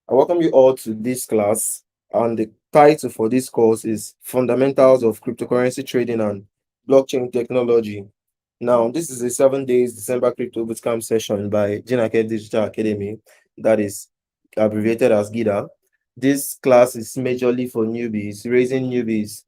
I welcome you all to this class, and the title for this course is Fundamentals of Cryptocurrency Trading and Blockchain Technology. Now, this is a 7 days December Crypto Bootcamp session by Ginakev Digital Academy, that is abbreviated as GIDA. This class is majorly for newbies, raising newbies,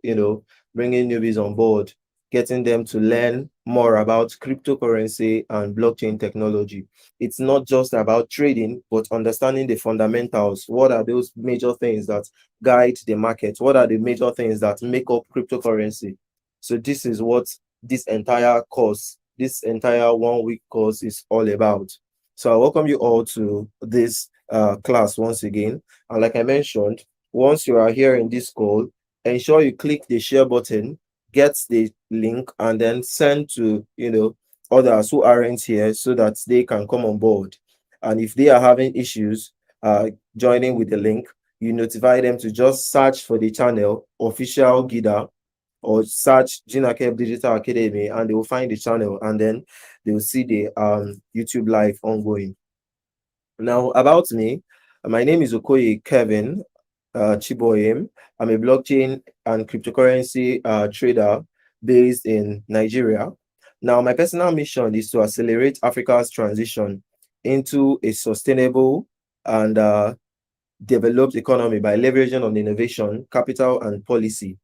bringing newbies on board, getting them to learn more about cryptocurrency and blockchain technology. It's not just about trading, but understanding the fundamentals. What are those major things that guide the market? What are the major things that make up cryptocurrency? So this is what this entire course, this entire 1 week course is all about. So I welcome you all to this class once again. And like I mentioned, once you are here in this call, ensure you click the share button, get the link, and then send to others who aren't here so that they can come on board. And if they are having issues joining with the link, you notify them to just search for the channel official GIDA or search Ginakev Digital Academy, and they will find the channel, and then they will see the YouTube live ongoing. Now, about me, my name is Okoye Kevin Chiboyem. I'm a blockchain and cryptocurrency trader based in Nigeria. Now, my personal mission is to accelerate Africa's transition into a sustainable and developed economy by leveraging on innovation, capital, and policy.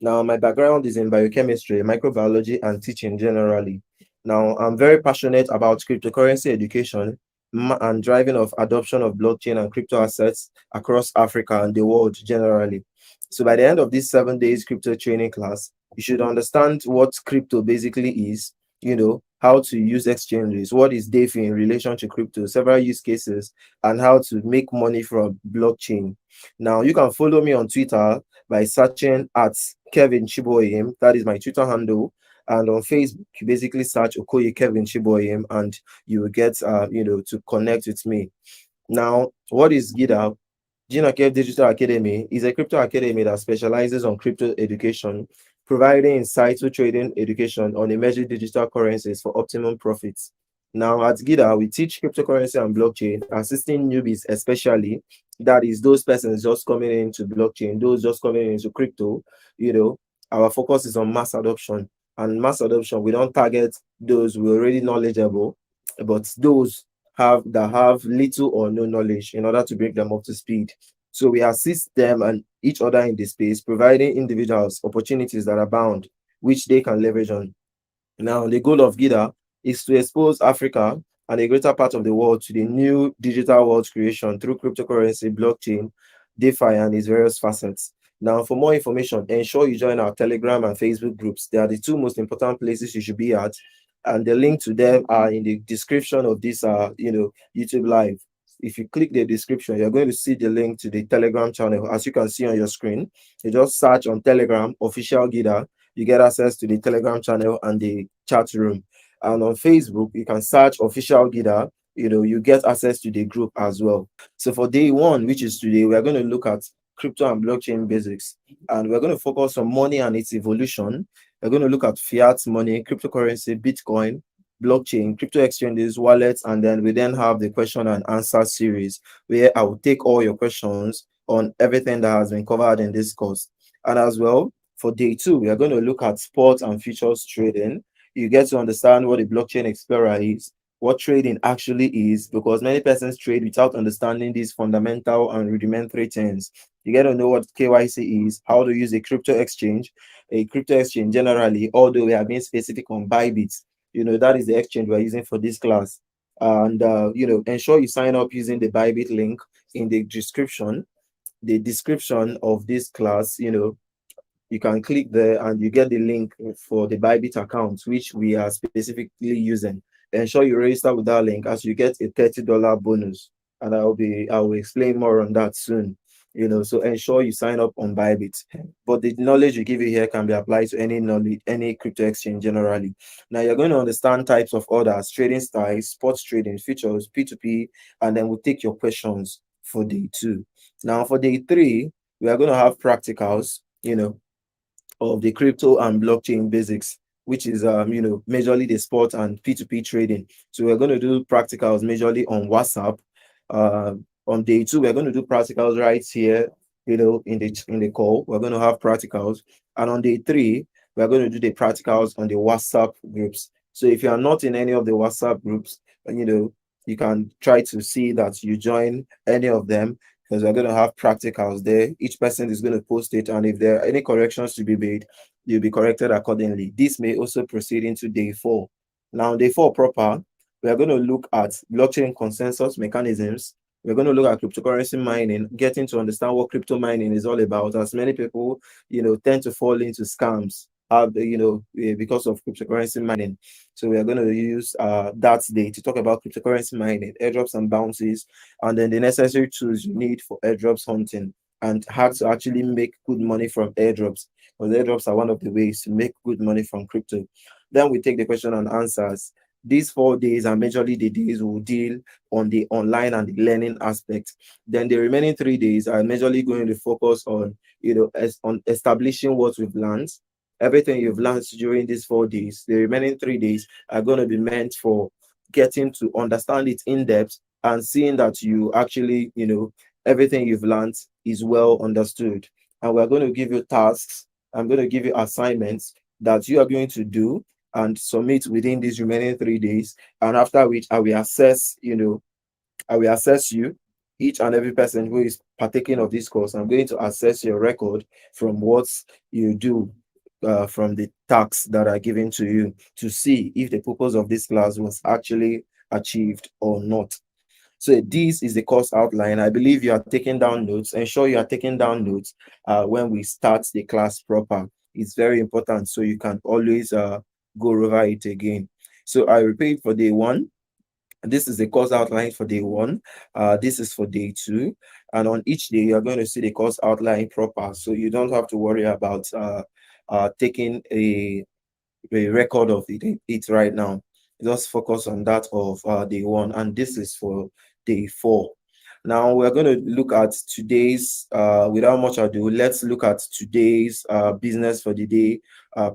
Now, my background is in biochemistry, microbiology, and teaching generally. Now, I'm very passionate about cryptocurrency education and driving of adoption of blockchain and crypto assets across Africa and the world generally. So by the end of this 7 days crypto training class, you should understand what crypto basically is, how to use exchanges, what is DEFI in relation to crypto, several use cases, and how to make money from blockchain. Now, you can follow me on Twitter by searching at Kevin Chiboyem. That is my Twitter handle. And on Facebook, you basically search Okoye Kevin Chiboyem, and you will get, to connect with me. Now, what is GIDA? Ginakev Digital Academy is a crypto academy that specializes on crypto education, providing insightful trading education on emerging digital currencies for optimum profits. Now, at GIDA, we teach cryptocurrency and blockchain, assisting newbies, especially that is those persons just coming into blockchain, those just coming into crypto. Our focus is on mass adoption. And mass adoption, we don't target those who are already knowledgeable, but those that have little or no knowledge in order to bring them up to speed. So we assist them and each other in this space, providing individuals opportunities that abound, which they can leverage on. Now, the goal of GIDA is to expose Africa and a greater part of the world to the new digital world creation through cryptocurrency, blockchain, DeFi, and its various facets. Now, for more information, ensure you join our Telegram and Facebook groups. They are the two most important places you should be at, and the link to them are in the description of this YouTube live. If you click the description, you're going to see the link to the Telegram channel. As you can see on your screen, you just search on Telegram official GIDA. You get access to the Telegram channel and the chat room. And on Facebook, you can search official GIDA. You get access to the group as well. So for day one, which is today, we're going to look at crypto and blockchain basics, and we're going to focus on money and its evolution. We're going to look at fiat money, cryptocurrency, Bitcoin, blockchain, crypto exchanges, wallets, and then we have the question and answer series where I will take all your questions on everything that has been covered in this course. And as well, for day two, we are going to look at spot and futures trading. You get to understand what a blockchain explorer is, what trading actually is, because many persons trade without understanding these fundamental and rudimentary things. You get to know what KYC is, how to use a crypto exchange generally, although we have been specific on Bybit. That is the exchange we're using for this class. And, ensure you sign up using the Bybit link in the description. The description of this class, you can click there and you get the link for the Bybit account, which we are specifically using. Ensure you register with that link as you get a $30 bonus. And I will explain more on that soon. So ensure you sign up on Bybit. But the knowledge we give you here can be applied to any crypto exchange generally. Now you're going to understand types of orders, trading styles, sports trading, futures, P2P, and then we'll take your questions for day two. Now for day three, we are going to have practicals, of the crypto and blockchain basics, which is majorly the spot and P2P trading. So we're going to do practicals majorly on WhatsApp, On day two, we're going to do practicals right here, in the call. We're going to have practicals. And on day three, we're going to do the practicals on the WhatsApp groups. So if you are not in any of the WhatsApp groups, you can try to see that you join any of them, because we're going to have practicals there. Each person is going to post it, and if there are any corrections to be made, you'll be corrected accordingly. This may also proceed into day four. Now, day four proper, we are going to look at blockchain consensus mechanisms. We're going to look at cryptocurrency mining, getting to understand what crypto mining is all about, as many people, tend to fall into scams, because of cryptocurrency mining. So we are going to use that day to talk about cryptocurrency mining, airdrops and bounties, and then the necessary tools you need for airdrops hunting, and how to actually make good money from airdrops. Because airdrops are one of the ways to make good money from crypto. Then we take the question and answers. These 4 days are majorly the days we'll deal on the online and the learning aspect. Then the remaining 3 days are majorly going to focus on, on establishing what we've learned. Everything you've learned during these 4 days, the remaining 3 days are going to be meant for getting to understand it in depth and seeing that you actually, everything you've learned is well understood. And we're going to give you tasks. I'm going to give you assignments that you are going to do and submit within these remaining 3 days. And after which I will assess you, each and every person who is partaking of this course. I'm going to assess your record from what you do, from the tasks that are given to you, to see if the purpose of this class was actually achieved or not. So this is the course outline. I believe you are taking down notes. Ensure you are taking down notes when we start the class proper. It's very important, so you can always go over it again. So I repeat, for day one, this is the course outline for day one. This is for day two. And on each day, you're going to see the course outline proper. So you don't have to worry about taking a record of it right now. Just focus on that of day one. And this is for day four. Now we're going to look at today's, without much ado, let's look at today's business for the day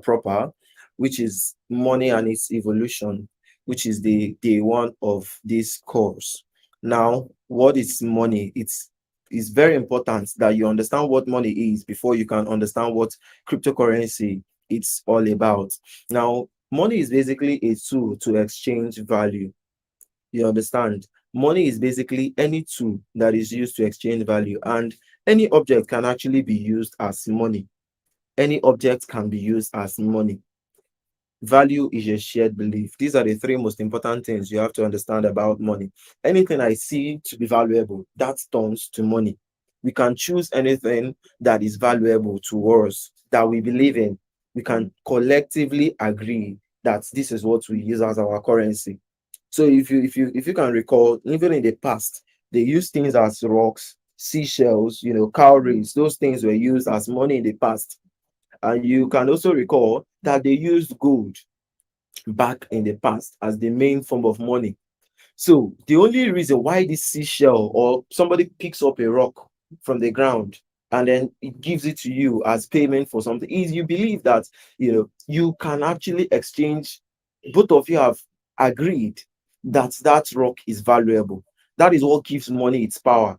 proper, which is money and its evolution, which is the day one of this course. Now, what is money? It's very important that you understand what money is before you can understand what cryptocurrency it's all about. Now, money is basically a tool to exchange value. You understand? Money is basically any tool that is used to exchange value, and any object can actually be used as money. Any object can be used as money. Value is a shared belief. These are the three most important things you have to understand about money. Anything I see to be valuable, that turns to money. We can choose anything that is valuable to us, that we believe in. We can collectively agree that this is what we use as our currency. So if you can recall, even in the past, they used things as rocks, seashells, cowries. Those things were used as money in the past. And you can also recall that they used gold back in the past as the main form of money. So the only reason why this seashell, or somebody picks up a rock from the ground and then it gives it to you as payment for something, is you believe that you can actually exchange. Both of you have agreed that that rock is valuable. That is what gives money its power.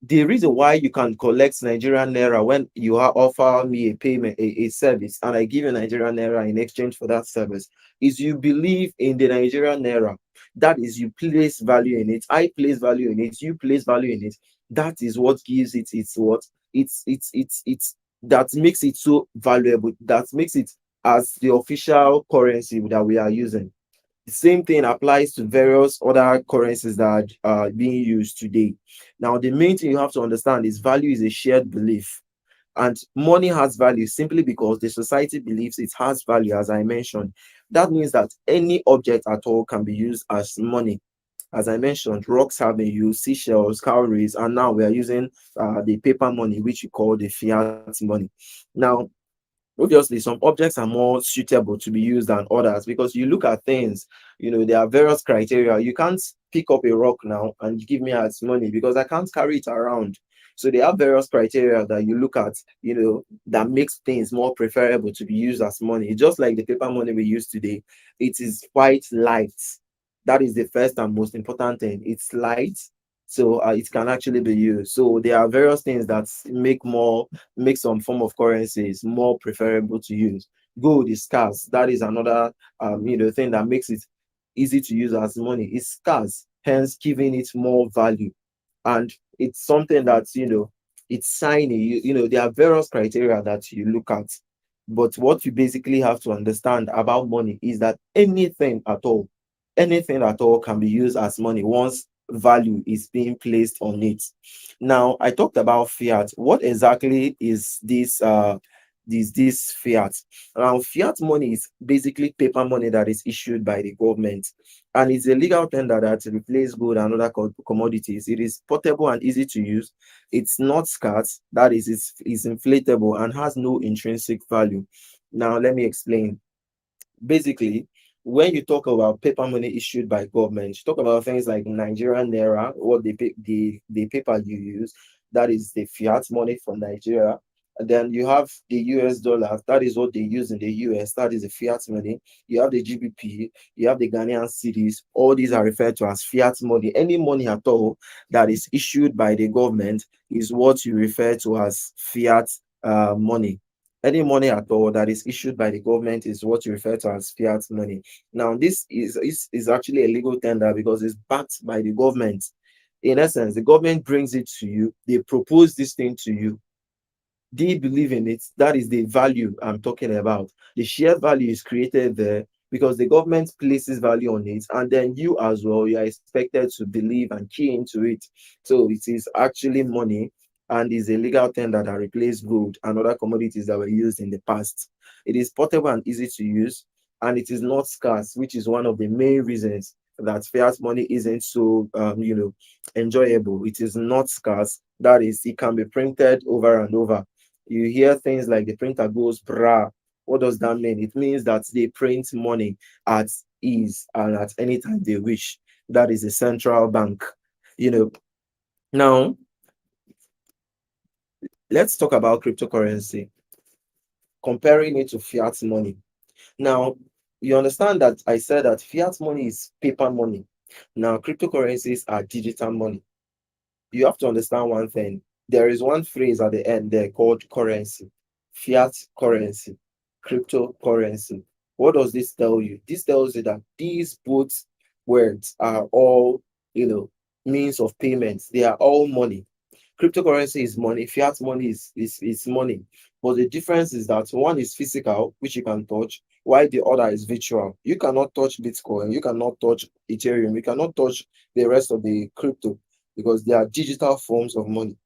The reason why you can collect Nigerian naira when you offer me a payment, a service, and I give you Nigerian naira in exchange for that service, is you believe in the Nigerian naira. That is, you place value in it. I place value in it. You place value in it. That is what gives it its what it's that makes it so valuable. That makes it as the official currency that we are using. The same thing applies to various other currencies that are being used today. Now, the main thing you have to understand is value is a shared belief. And money has value simply because the society believes it has value, as I mentioned. That means that any object at all can be used as money. As I mentioned, rocks have been used, seashells, cowries, and now we are using the paper money, which we call the fiat money. Now, obviously, some objects are more suitable to be used than others, because you look at things, there are various criteria. You can't pick up a rock now and give me as money because I can't carry it around. So they have various criteria that you look at, that makes things more preferable to be used as money. Just like the paper money we use today, it is quite light. That is the first and most important thing. It's light, So it can actually be used. So there are various things that make some form of currencies more preferable to use. Gold is scarce. That is another thing that makes it easy to use as money. It's scarce, hence giving it more value. And it's something that it's shiny. There are various criteria that you look at. But what you basically have to understand about money is that anything at all can be used as money once value is being placed on it. Now, I talked about fiat. What exactly is this fiat? Now, fiat money is basically paper money that is issued by the government, and it's a legal tender that replaces gold and other commodities. It is portable and easy to use. It's not scarce, that is, it's inflatable and has no intrinsic value. Now, let me explain. Basically, when you talk about paper money issued by government, you talk about things like Nigerian naira, or the paper you use, that is the fiat money from Nigeria. And then you have the US dollar, that is what they use in the US, that is the fiat money. You have the GBP, you have the Ghanaian cedis, all these are referred to as fiat money. Any money at all that is issued by the government is what you refer to as fiat money. Any money at all that is issued by the government is what you refer to as fiat money. Now, this is actually a legal tender because it's backed by the government. In essence, the government brings it to you, they propose this thing to you, they believe in it. That is the value I'm talking about. The share value is created there because the government places value on it, and then you as well, you are expected to believe and key into it. So it is actually money, and is a legal tender that replaced gold and other commodities that were used in the past. It is portable and easy to use, and it is not scarce, which is one of the main reasons that fiat money isn't so enjoyable. It is not scarce. That is, it can be printed over and over. You hear things like the printer goes bra. What does that mean? It means that they print money at ease and at any time they wish. That is a central bank. You know. Now, let's talk about cryptocurrency, comparing it to fiat money. Now, you understand that I said that fiat money is paper money. Now, cryptocurrencies are digital money. You have to understand one thing. There is one phrase at the end there called currency, fiat currency, cryptocurrency. What does this tell you? This tells you that these both words are all, means of payments. They are all money. Cryptocurrency is money, fiat money is money. But the difference is that one is physical, which you can touch, while the other is virtual. You cannot touch Bitcoin, you cannot touch Ethereum, you cannot touch the rest of the crypto because they are digital forms of money.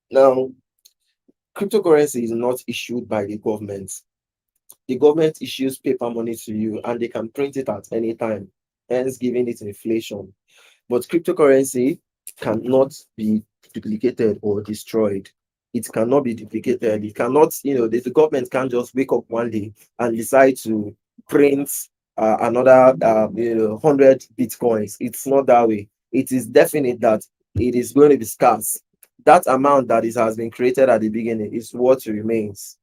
Now, cryptocurrency is not issued by the government. The government issues paper money to you and they can print it at any time, hence giving it inflation. But cryptocurrency cannot be duplicated or destroyed. It cannot be duplicated. It cannot, the government can't just wake up one day and decide to print another, 100 bitcoins. It's not that way. It is definite that it is going to be scarce. That amount that has been created at the beginning is what remains.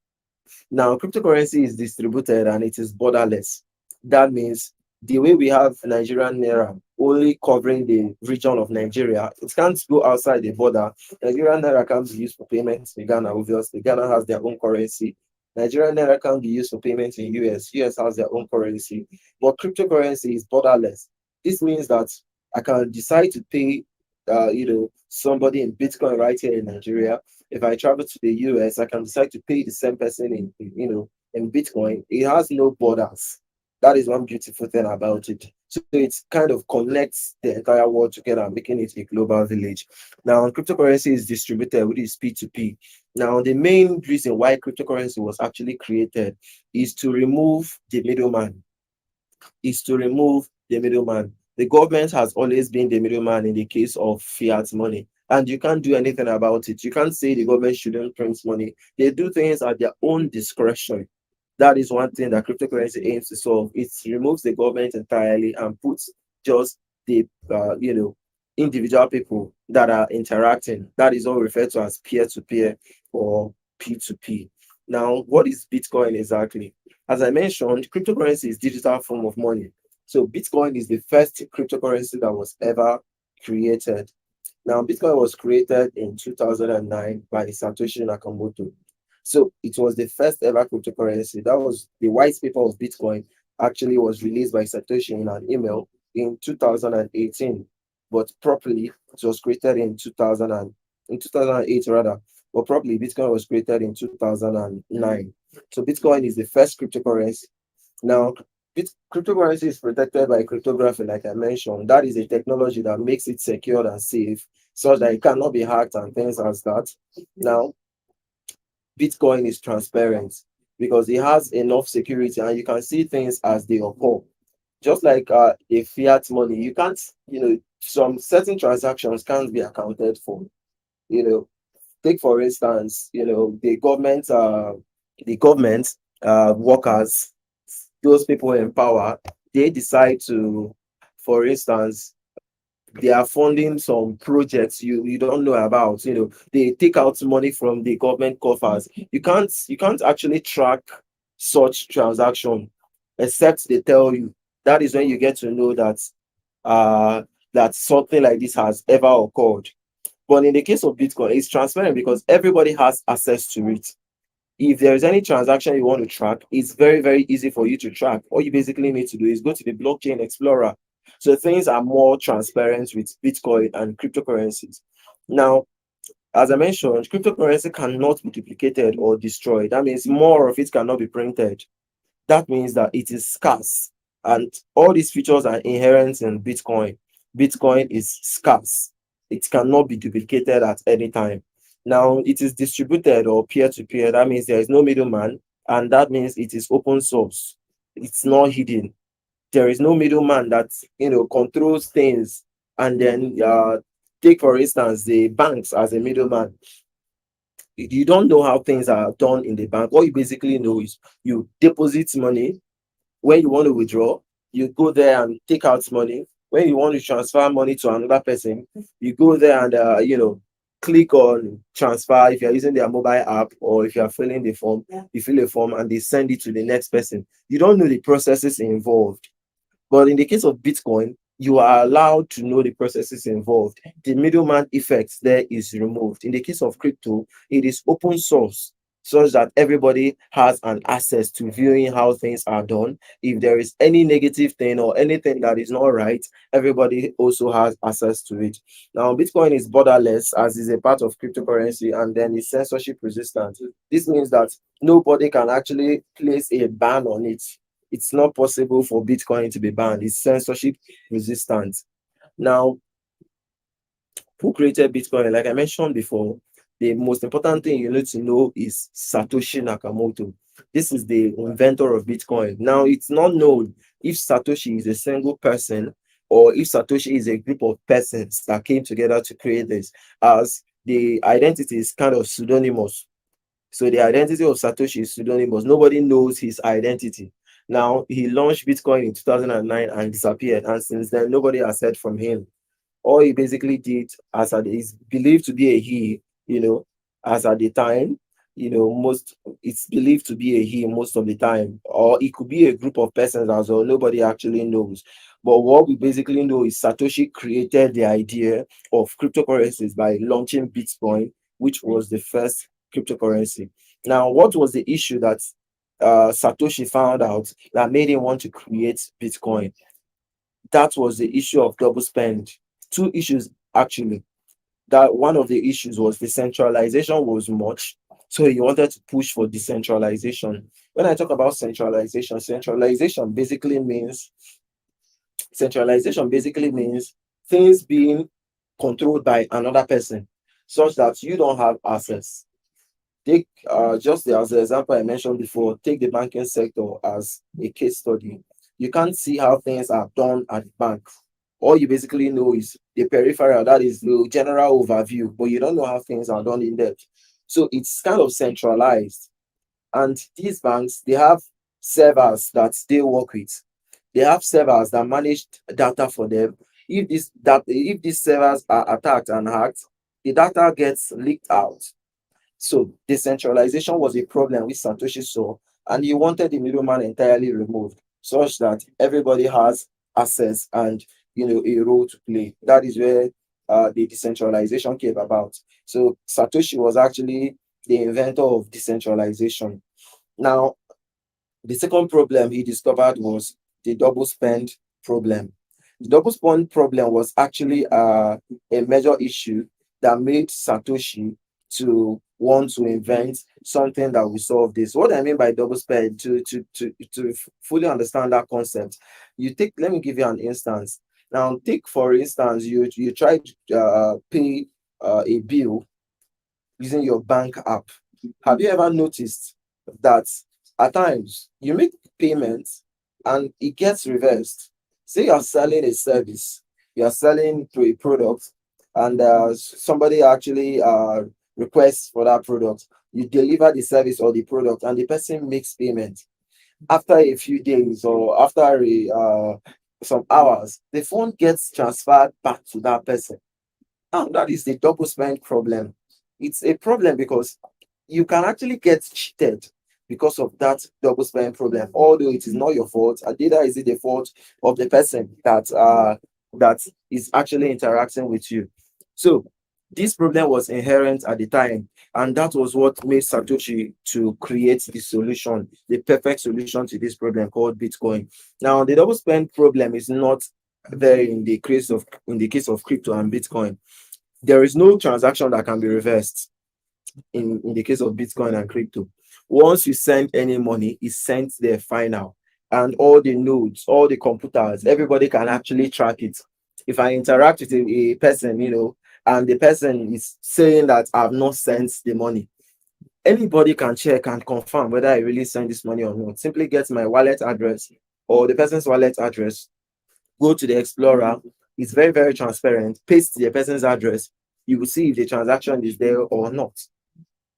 Now, cryptocurrency is distributed and it is borderless. That means the way we have Nigerian naira only covering the region of Nigeria, it can't go outside the border. Nigerian naira can't be used for payments in Ghana, obviously. Ghana has their own currency. Nigerian naira can't be used for payments in US. US has their own currency. But cryptocurrency is borderless. This means that I can decide to pay somebody in Bitcoin right here in Nigeria. If I travel to the US, I can decide to pay the same person in Bitcoin. It has no borders. That is one beautiful thing about it. So it kind of connects the entire world together, making it a global village. Now, cryptocurrency is distributed, which is P2P. Now, the main reason why cryptocurrency was actually created is to remove the middleman. The government has always been the middleman in the case of fiat money, and you can't do anything about it. You can't say the government shouldn't print money. They do things at their own discretion. That is one thing that cryptocurrency aims to solve. It removes the government entirely and puts just the individual people that are interacting. That is all referred to as peer-to-peer or P2P. Now, what is Bitcoin exactly? As I mentioned, cryptocurrency is digital form of money. So Bitcoin is the first cryptocurrency that was ever created. Now, Bitcoin was created in 2009 by Satoshi Nakamoto. So it was the first ever cryptocurrency. That was the white paper of Bitcoin, actually was released by Satoshi in an email in 2018. But properly, it was created in 2008 rather. But properly, Bitcoin was created in 2009. So Bitcoin is the first cryptocurrency. Now, cryptocurrency is protected by cryptography, like I mentioned. That is a technology that makes it secure and safe, such that it cannot be hacked and things as that. Now, Bitcoin is transparent because it has enough security and you can see things as they occur. Just like a fiat money, you can't, some certain transactions can't be accounted for. You know, take for instance, the government workers, those people in power, they decide to, for instance, they are funding some projects you don't know about. They take out money from the government coffers. You can't actually track such transaction except they tell you. That is when you get to know uh that something like this has ever occurred. But in the case of Bitcoin, it's transparent because everybody has access to it. If there is any transaction you want to track, it's very, very easy for you to track. All you basically need to do is go to the blockchain explorer. So things are more transparent with Bitcoin and cryptocurrencies. Now, as I mentioned, cryptocurrency cannot be duplicated or destroyed. That means more of it cannot be printed. That means that it is scarce. And all these features are inherent in Bitcoin. Bitcoin is scarce. It cannot be duplicated at any time. Now, it is distributed or peer-to-peer. That means there is no middleman, and that means it is open source. It's not hidden. There is no middleman that controls things. And then take for instance the banks as a middleman. You don't know how things are done in the bank. All you basically know is you deposit money. When you want to withdraw, you go there and take out money. When you want to transfer money to another person, you go there and click on transfer. If you're using their mobile app or if you're filling the form, you fill a form and they send it to the next person. You don't know the processes involved. But in the case of Bitcoin, you are allowed to know the processes involved. The middleman effect there is removed. In the case of crypto, it is open source, such that everybody has an access to viewing how things are done. If there is any negative thing or anything that is not right, everybody also has access to it. Now, Bitcoin is borderless as is a part of cryptocurrency, and then it's censorship resistant. This means that nobody can actually place a ban on it. It's not possible for Bitcoin to be banned. It's censorship resistant. Now, who created Bitcoin? Like I mentioned before, the most important thing you need to know is Satoshi Nakamoto. This is the inventor of Bitcoin. Now, it's not known if Satoshi is a single person or if Satoshi is a group of persons that came together to create this, as the identity is kind of pseudonymous. So the identity of Satoshi is pseudonymous. Nobody knows his identity. Now, he launched Bitcoin in 2009 and disappeared. And since then, nobody has heard from him. All he basically did, as at is believed to be a he, as at the time, most it's believed to be a he most of the time, or it could be a group of persons as well. Nobody actually knows. But what we basically know is Satoshi created the idea of cryptocurrencies by launching Bitcoin, which was the first cryptocurrency. Now, what was the issue that Satoshi found out that made him want to create Bitcoin? That was the issue of double spend. Two issues actually. That one of the issues was decentralization was much, so he wanted to push for decentralization. When I talk about centralization basically means things being controlled by another person, such that you don't have access. Take just as the example I mentioned before, take the banking sector as a case study. You can't see how things are done at the bank. All you basically know is the peripheral, that is the general overview, but you don't know how things are done in depth. So it's kind of centralized. And these banks, they have servers that they work with. They have servers that manage data for them. If these servers are attacked and hacked, the data gets leaked out. So decentralization was a problem which Satoshi saw, and he wanted the middleman entirely removed, such that everybody has access and a role to play. That is where the decentralization came about. So Satoshi was actually the inventor of decentralization. Now, the second problem he discovered was the double spend problem. The double spend problem was actually a major issue that made Satoshi to want to invent something that will solve this. What I mean by double spend, to fully understand that concept, you take, let me give you an instance. Now, take for instance, you try to pay a bill using your bank app. Have you ever noticed that at times you make payments and it gets reversed? Say you're selling a service, you're selling to a product, and somebody actually requests for that product. You deliver the service or the product, and the person makes payment. After a few days or after some hours, the phone gets transferred back to that person. And that is the double spend problem. It's a problem because you can actually get cheated because of that double spend problem, although it is not your fault. And neither is it the fault of the person that is actually interacting with you. So this problem was inherent at the time, and that was what made Satoshi to create the solution, the perfect solution to this problem called Bitcoin. Now, the double spend problem is not there in the case of crypto and Bitcoin. There is no transaction that can be reversed in the case of Bitcoin and crypto. Once you send any money, it's sent there final. And all the nodes, all the computers, everybody can actually track it. If I interact with a person, and the person is saying that I've not sent the money, anybody can check and confirm whether I really sent this money or not. Simply get my wallet address or the person's wallet address, go to the Explorer. It's very, very transparent. Paste the person's address. You will see if the transaction is there or not.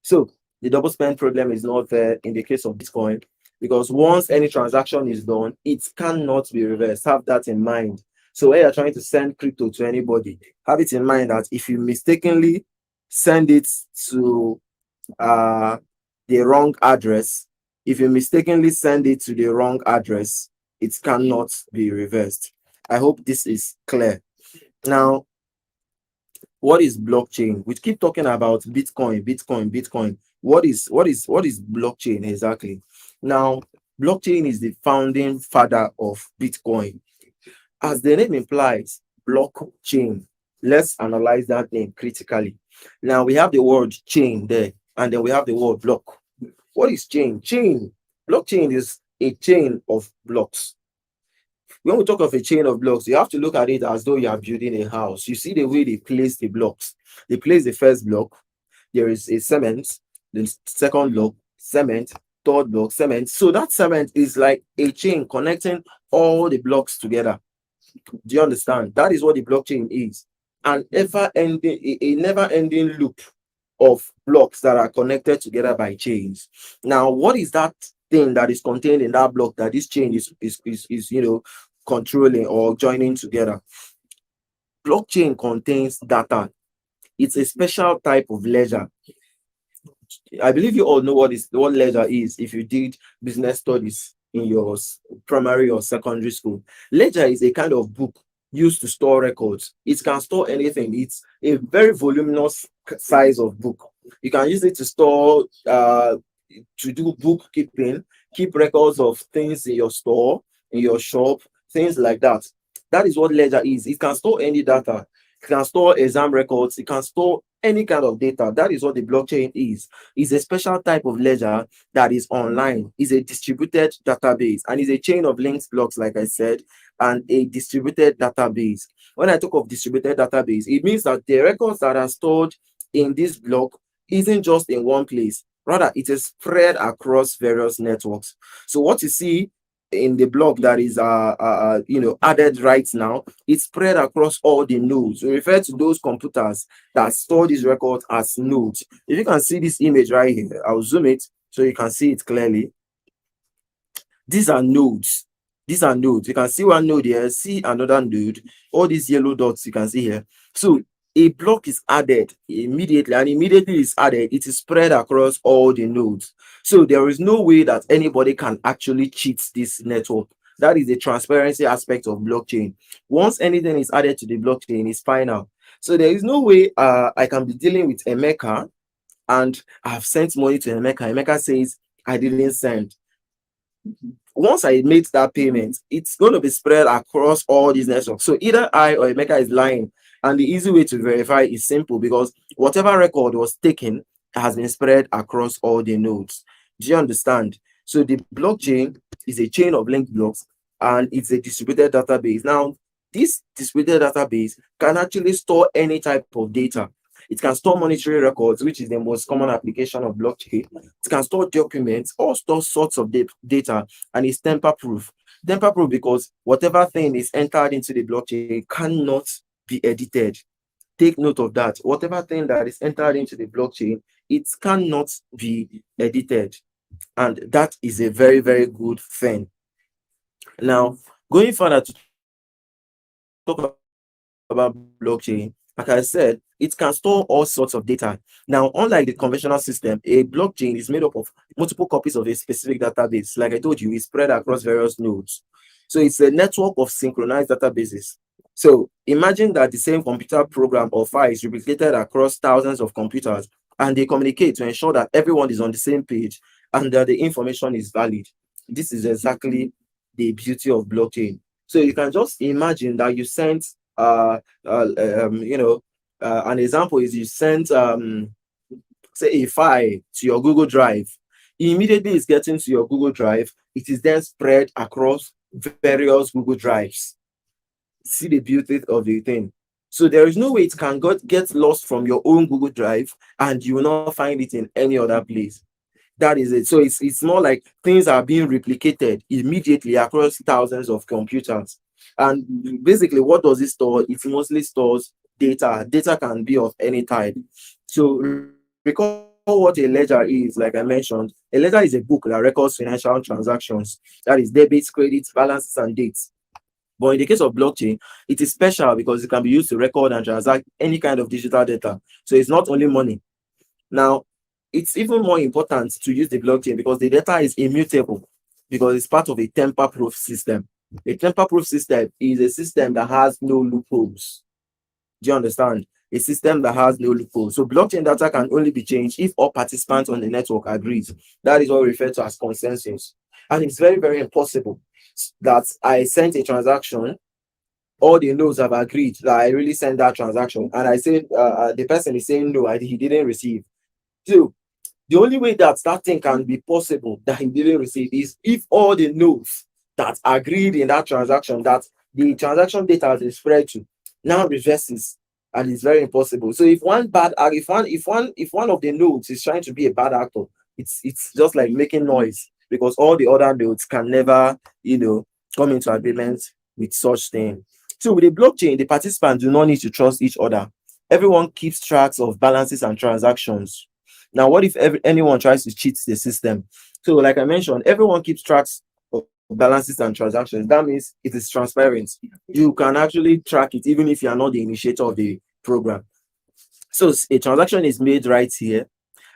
So the double spend problem is not there in the case of Bitcoin, because once any transaction is done, it cannot be reversed. Have that in mind. So when you're trying to send crypto to anybody, have it in mind that if you mistakenly send it to the wrong address, if you mistakenly send it to the wrong address, it cannot be reversed. I hope this is clear. Now, what is blockchain? We keep talking about Bitcoin. What is blockchain exactly? Now, blockchain is the founding father of Bitcoin. As the name implies, blockchain. Let's analyze that name critically. Now, we have the word chain there, and then we have the word block. What is chain? Blockchain is a chain of blocks. When we talk of a chain of blocks, you have to look at it as though you are building a house. You see the way they place the blocks. They place the first block, there is a cement, the second block, cement, third block, cement. So that cement is like a chain connecting all the blocks together. Do you understand? That is what the blockchain is. An ever-ending, a never-ending loop of blocks that are connected together by chains. Now, what is that thing that is contained in that block that this chain is controlling or joining together? Blockchain contains data. It's a special type of ledger. I believe you all know what ledger is if you did business studies in your primary or secondary school. Ledger is a kind of book used to store records. It can store anything. It's a very voluminous size of book. You can use it to store to do bookkeeping, keep records of things in your store, in your shop, things like that. That is what ledger is. It can store any data. It can store exam records. It can store any kind of data. That is what the blockchain is. It's a special type of ledger that is online. It's a distributed database, and it's a chain of linked blocks, like I said, and a distributed database. When I talk of distributed database, it means that the records that are stored in this block isn't just in one place. Rather, it is spread across various networks. So what you see in the block that is added right now, it's spread across all the nodes. We refer to those computers that store these records as nodes. If you can see this image right here, I'll zoom it so you can see it clearly. These are nodes. These are nodes. You can see one node here, see another node. All these yellow dots you can see here. So a block is added immediately, and immediately it's added, it is spread across all the nodes. So there is no way that anybody can actually cheat this network. That is the transparency aspect of blockchain. Once anything is added to the blockchain, it's final. So there is no way I can be dealing with Emeka and I've sent money to Emeka. Emeka says I didn't send. Once I made that payment, it's going to be spread across all these networks. So either I or Emeka is lying. And the easy way to verify is simple, because whatever record was taken has been spread across all the nodes. Do you understand? So the blockchain is a chain of linked blocks, and it's a distributed database. Now, this distributed database can actually store any type of data. It can store monetary records, which is the most common application of blockchain. It can store documents, all sorts of data, and it's tamper proof. Tamper proof because whatever thing is entered into the blockchain cannot be edited. Take note of that. Whatever thing that is entered into the blockchain, it cannot be edited. And that is a very, very good thing. Now, going further to talk about blockchain, like I said, it can store all sorts of data. Now, unlike the conventional system, a blockchain is made up of multiple copies of a specific database. Like I told you, it's spread across various nodes. So it's a network of synchronized databases. So imagine that the same computer program or file is replicated across thousands of computers, and they communicate to ensure that everyone is on the same page and that the information is valid. This is exactly the beauty of blockchain. So you can just imagine that you sent an example is you sent say a file to your Google Drive. Immediately it's getting to your Google Drive, it is then spread across various Google Drives. See the beauty of the thing. So there is no way it can get lost from your own Google Drive and you will not find it in any other place. That is it. So it's more like things are being replicated immediately across thousands of computers. And basically, what does it store? It mostly stores data. Data can be of any type. So recall what a ledger is. Like I mentioned, a ledger is a book that records financial transactions. That is debits, credits, balances, and dates. But in the case of blockchain, it is special because it can be used to record and transact any kind of digital data. So it's not only money. Now, it's even more important to use the blockchain because the data is immutable, because it's part of a tamper-proof system. A tamper-proof system is a system that has no loopholes. Do you understand? A system that has no loopholes. So blockchain data can only be changed if all participants on the network agree. That is what we refer to as consensus. And it's very, very impossible that I sent a transaction, all the nodes have agreed that I really sent that transaction, and I say the person is saying no, he didn't receive. So the only way that that thing can be possible that he didn't receive is if all the nodes that agreed in that transaction, that the transaction data has been spread to, now reverses, and it's very impossible. So if one of the nodes is trying to be a bad actor, it's just like making noise, because all the other nodes can never come into agreement with such thing. So with a blockchain, the participants do not need to trust each other. Everyone keeps tracks of balances and transactions. Now, what if anyone tries to cheat the system? So, like I mentioned, everyone keeps tracks of balances and transactions. That means it is transparent. You can actually track it even if you are not the initiator of the program. So, a transaction is made right here,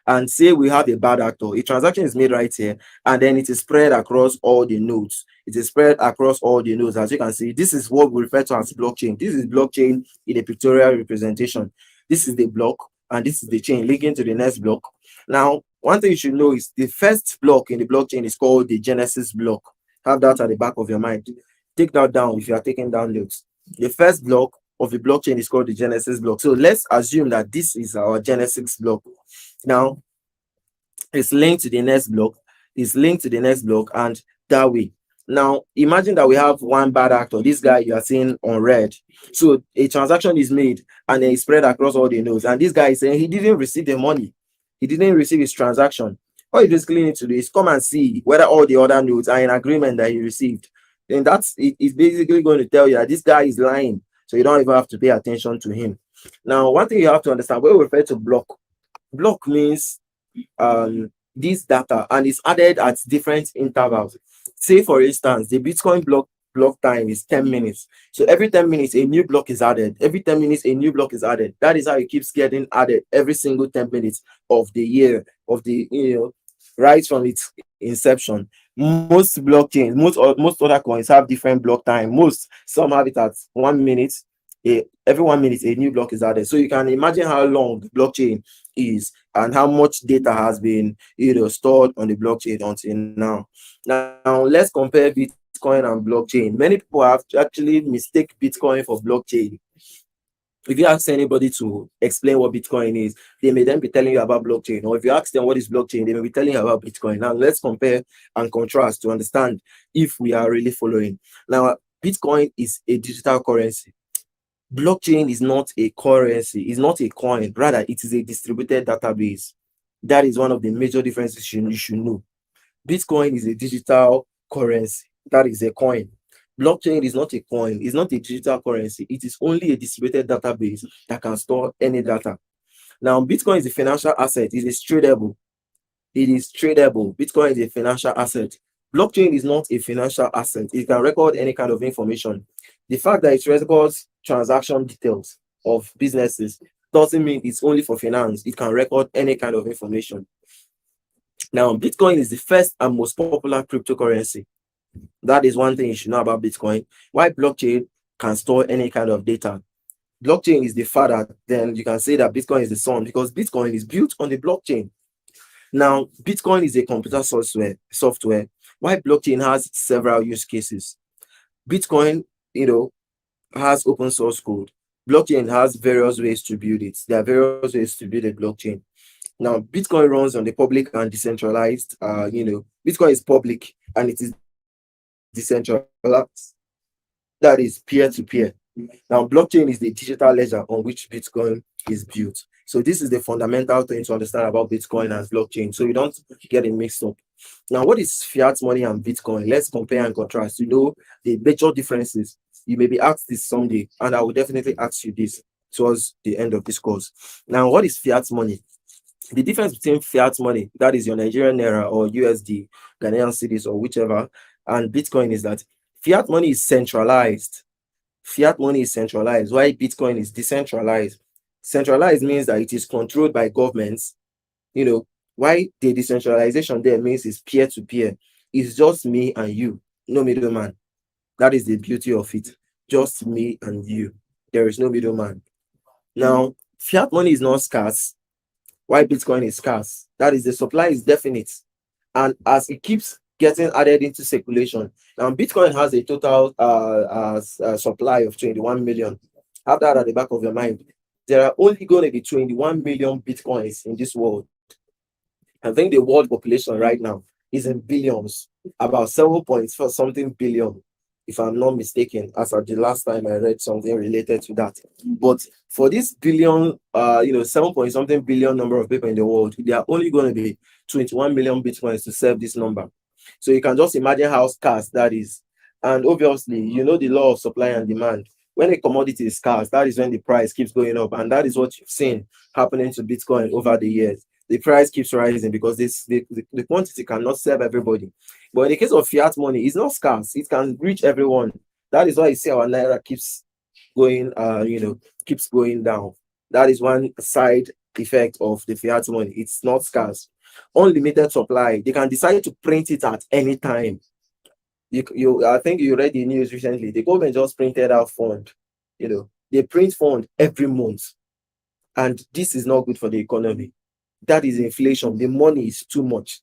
and say we have a bad actor. A transaction is made right here, and then it is spread across all the nodes. It is spread across all the nodes. As you can see, this is what we refer to as blockchain. This is blockchain in a pictorial representation. This is the block, and this is the chain linking to the next block. Now, one thing you should know is the first block in the blockchain is called the Genesis block. Have that at the back of your mind. Take that down if you are taking down notes. The first block of the blockchain is called the Genesis block. So let's assume that this is our Genesis block. Now, it's linked to the next block, and that way. Now, imagine that we have one bad actor, this guy you are seeing on red. So a transaction is made and then it's spread across all the nodes. And this guy is saying he didn't receive the money. He didn't receive his transaction. All you basically need to do is come and see whether all the other nodes are in agreement that he received. Then it's basically going to tell you that this guy is lying. So you don't even have to pay attention to him. Now, one thing you have to understand, when we refer to block means this data, and it's added at different intervals. Say for instance, the Bitcoin block time is 10 minutes. So every 10 minutes a new block is added. Every 10 minutes a new block is added. That is how it keeps getting added every single 10 minutes of the year, of the right from its inception. Most blockchains, most other coins have different block time. Some have it at 1 minute, every 1 minute a new block is added. So you can imagine how long the blockchain is and how much data has been stored on the blockchain until now. Now let's compare Bitcoin and blockchain. Many people have actually mistake Bitcoin for blockchain. If you ask anybody to explain what Bitcoin is, they may then be telling you about blockchain. Or if you ask them what is blockchain, they may be telling you about Bitcoin. Now, let's compare and contrast to understand if we are really following. Now, Bitcoin is a digital currency. Blockchain is not a currency, it's not a coin. Rather, it is a distributed database. That is one of the major differences you should know. Bitcoin is a digital currency. That is a coin. Blockchain is not a coin, it's not a digital currency. It is only a distributed database that can store any data. Now, Bitcoin is a financial asset, it is tradable. It is tradable. Bitcoin is a financial asset. Blockchain is not a financial asset. It can record any kind of information. The fact that it records transaction details of businesses doesn't mean it's only for finance. It can record any kind of information. Now, Bitcoin is the first and most popular cryptocurrency. That is one thing you should know about Bitcoin. Why blockchain can store any kind of data. Blockchain is the father, then you can say that Bitcoin is the son, because Bitcoin is built on the blockchain. Now, Bitcoin is a computer software. Why blockchain has several use cases. Bitcoin, has open source code. Blockchain has various ways to build it. There are various ways to build a blockchain. Now, Bitcoin runs on the public and decentralized. Bitcoin is public and it is decentralized. That is peer-to-peer. Now, blockchain is the digital ledger on which Bitcoin is built. So this is the fundamental thing to understand about Bitcoin and blockchain, so you don't get it mixed up. Now, what is fiat money and Bitcoin? Let's compare and contrast. The major differences. You may be asked this someday, and I will definitely ask you this towards the end of this course. Now, what is fiat money? The difference between fiat money, that is your Nigerian naira or USD, Ghanaian cedis or whichever, and Bitcoin is that fiat money is centralized. Fiat money is centralized, while Bitcoin is decentralized. Centralized means that it is controlled by governments. Why the decentralization there means is peer-to-peer. It's just me and you, no middleman. That is the beauty of it. Just me and you. There is no middleman. Now, fiat money is not scarce. Why Bitcoin is scarce? That is, the supply is definite. And as it keeps getting added into circulation, now Bitcoin has a total supply of 21 million. Have that at the back of your mind. There are only going to be 21 million Bitcoins in this world. I think the world population right now is in billions, about 7 something billion, if I'm not mistaken, as at the last time I read something related to that. But for this billion, 7 something billion number of people in the world, there are only going to be 21 million Bitcoins to serve this number. So you can just imagine how scarce that is. And obviously, the law of supply and demand. When a commodity is scarce, that is when the price keeps going up. And that is what you've seen happening to Bitcoin over the years. The price keeps rising because the quantity cannot serve everybody. But in the case of fiat money, it's not scarce. It can reach everyone. That is why you see our naira keeps going, keeps going down. That is one side effect of the fiat money. It's not scarce. Unlimited supply. They can decide to print it at any time. I think you read the news recently. The government just printed out fund. They print fund every month, and this is not good for the economy. That is inflation. The money is too much.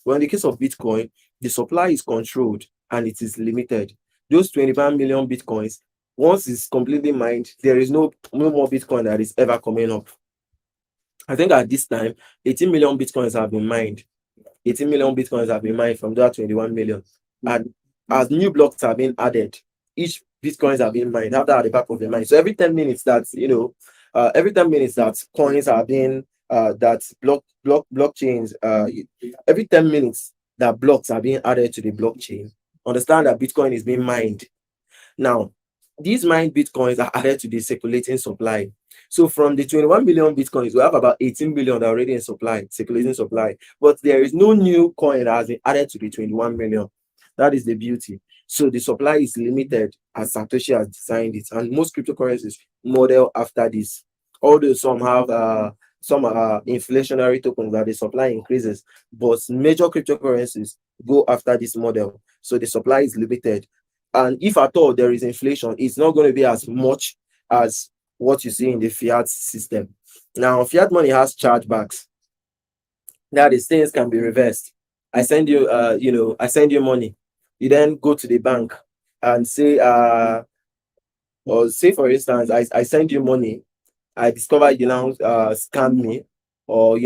But in the case of Bitcoin, the supply is controlled and it is limited. Those 21 million Bitcoins, once it's completely mined, there is no more Bitcoin that is ever coming up. I think at this time, 18 million Bitcoins have been mined. 18 million Bitcoins have been mined from that 21 million. And as new blocks are being added, each Bitcoins are being mined. Have that at the back of your mind. So every 10 minutes that, every 10 minutes that coins are being, that blockchains, every 10 minutes that blocks are being added to the blockchain, understand that Bitcoin is being mined. Now, these mined Bitcoins are added to the circulating supply. So from the 21 million Bitcoins, we have about 18 billion already in supply, circulating supply. But there is no new coin that has been added to the 21 million. That is the beauty. So the supply is limited as Satoshi has designed it. And most cryptocurrencies model after this. Although some have inflationary tokens that the supply increases, but major cryptocurrencies go after this model. So the supply is limited. And if at all there is inflation, it's not going to be as much as what you see in the fiat system. Now, fiat money has chargebacks. That is, things can be reversed. I send you, I send you money. You then go to the bank and say, or say for instance, I send you money. I discover you now scam me, or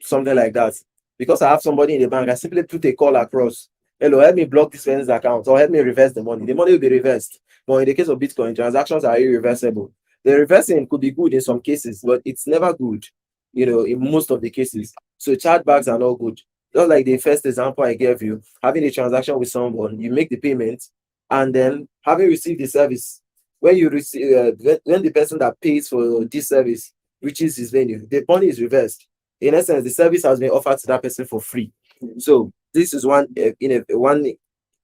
something like that. Because I have somebody in the bank, I simply put a call across. Hello, help me block this person's account, or help me reverse the money. The money will be reversed. But in the case of Bitcoin, transactions are irreversible. The reversing could be good in some cases, but it's never good, in most of the cases. So chargebacks are not good. Just like the first example I gave you, having a transaction with someone, you make the payment, and then having received the service, when you receive when the person that pays for this service reaches his venue, the money is reversed. In essence, the service has been offered to that person for free. So this is one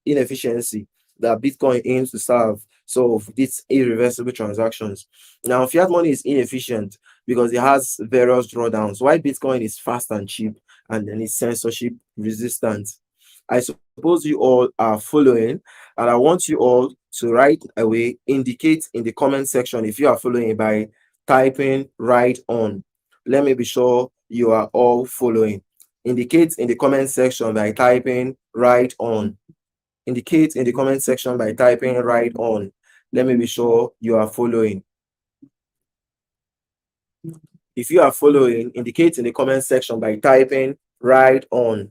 inefficiency that Bitcoin aims to solve. So these irreversible transactions. Now, fiat money is inefficient because it has various drawdowns. Why Bitcoin is fast and cheap, and then it's censorship resistant. I suppose you all are following, and I want you all to right away indicate in the comment section if you are following by typing right on. Let me be sure you are all following. Indicate in the comment section by typing right on. Indicate in the comment section by typing right on. Let me be sure you are following. If you are following, indicate in the comment section by typing right on.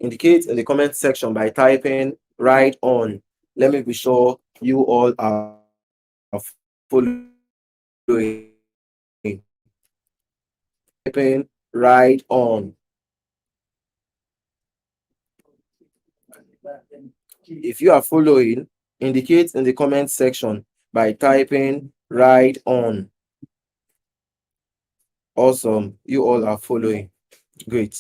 Indicate in the comment section by typing right on. Let me be sure you all are following. Typing right on. If you are following, indicate in the comment section by typing right on. Awesome. You all are following. Great.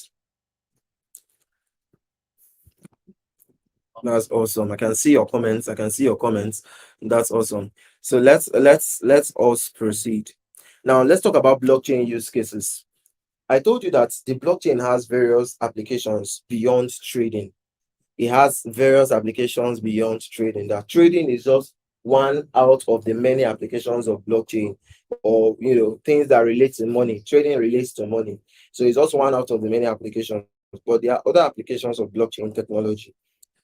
That's awesome. I can see your comments. I can see your comments. That's awesome. So let's us proceed. Now let's talk about blockchain use cases. I told you that the blockchain has various applications beyond trading. It has various applications beyond trading. That trading is just one out of the many applications of blockchain, or things that relate to money. Trading relates to money. So it's just one out of the many applications. But there are other applications of blockchain technology.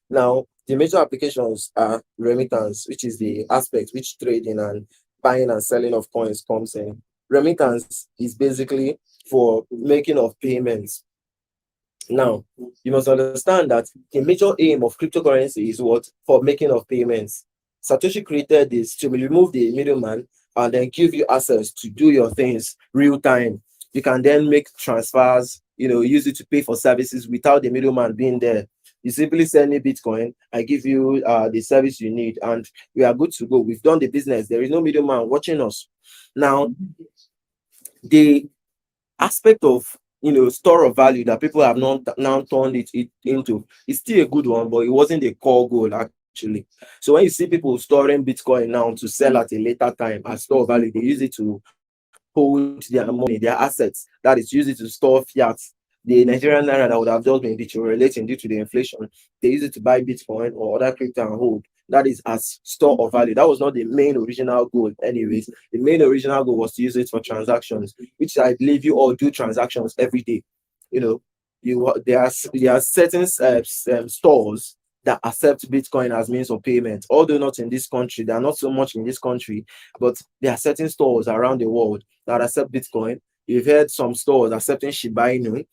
Now, the major applications are remittance, which is the aspect which trading and buying and selling of coins comes in. Remittance is basically for making of payments. Now, you must understand that the major aim of cryptocurrency is what? For making of payments. Satoshi created this to remove the middleman and then give you access to do your things real time. You can then make transfers, use it to pay for services without the middleman being there. You simply send me Bitcoin, I give you the service you need, and we are good to go. We've done the business. There is no middleman watching us. Now, the aspect of store of value that people have not now turned it into is still a good one, but it wasn't the core goal actually. So when you see people storing Bitcoin now to sell at a later time as store of value, they use it to hold their money, their assets. That is, use it to store fiat. The Nigerian naira that would have just been deteriorating due to the inflation, they use it to buy Bitcoin or other crypto and hold. That is as store of value. That was not the main original goal anyways. The main original goal was to use it for transactions, which I believe you all do transactions every day. There are certain stores that accept Bitcoin as means of payment, although not in this country. They are not so much in this country, but there are certain stores around the world that accept Bitcoin. You've heard some stores accepting Shiba Inu.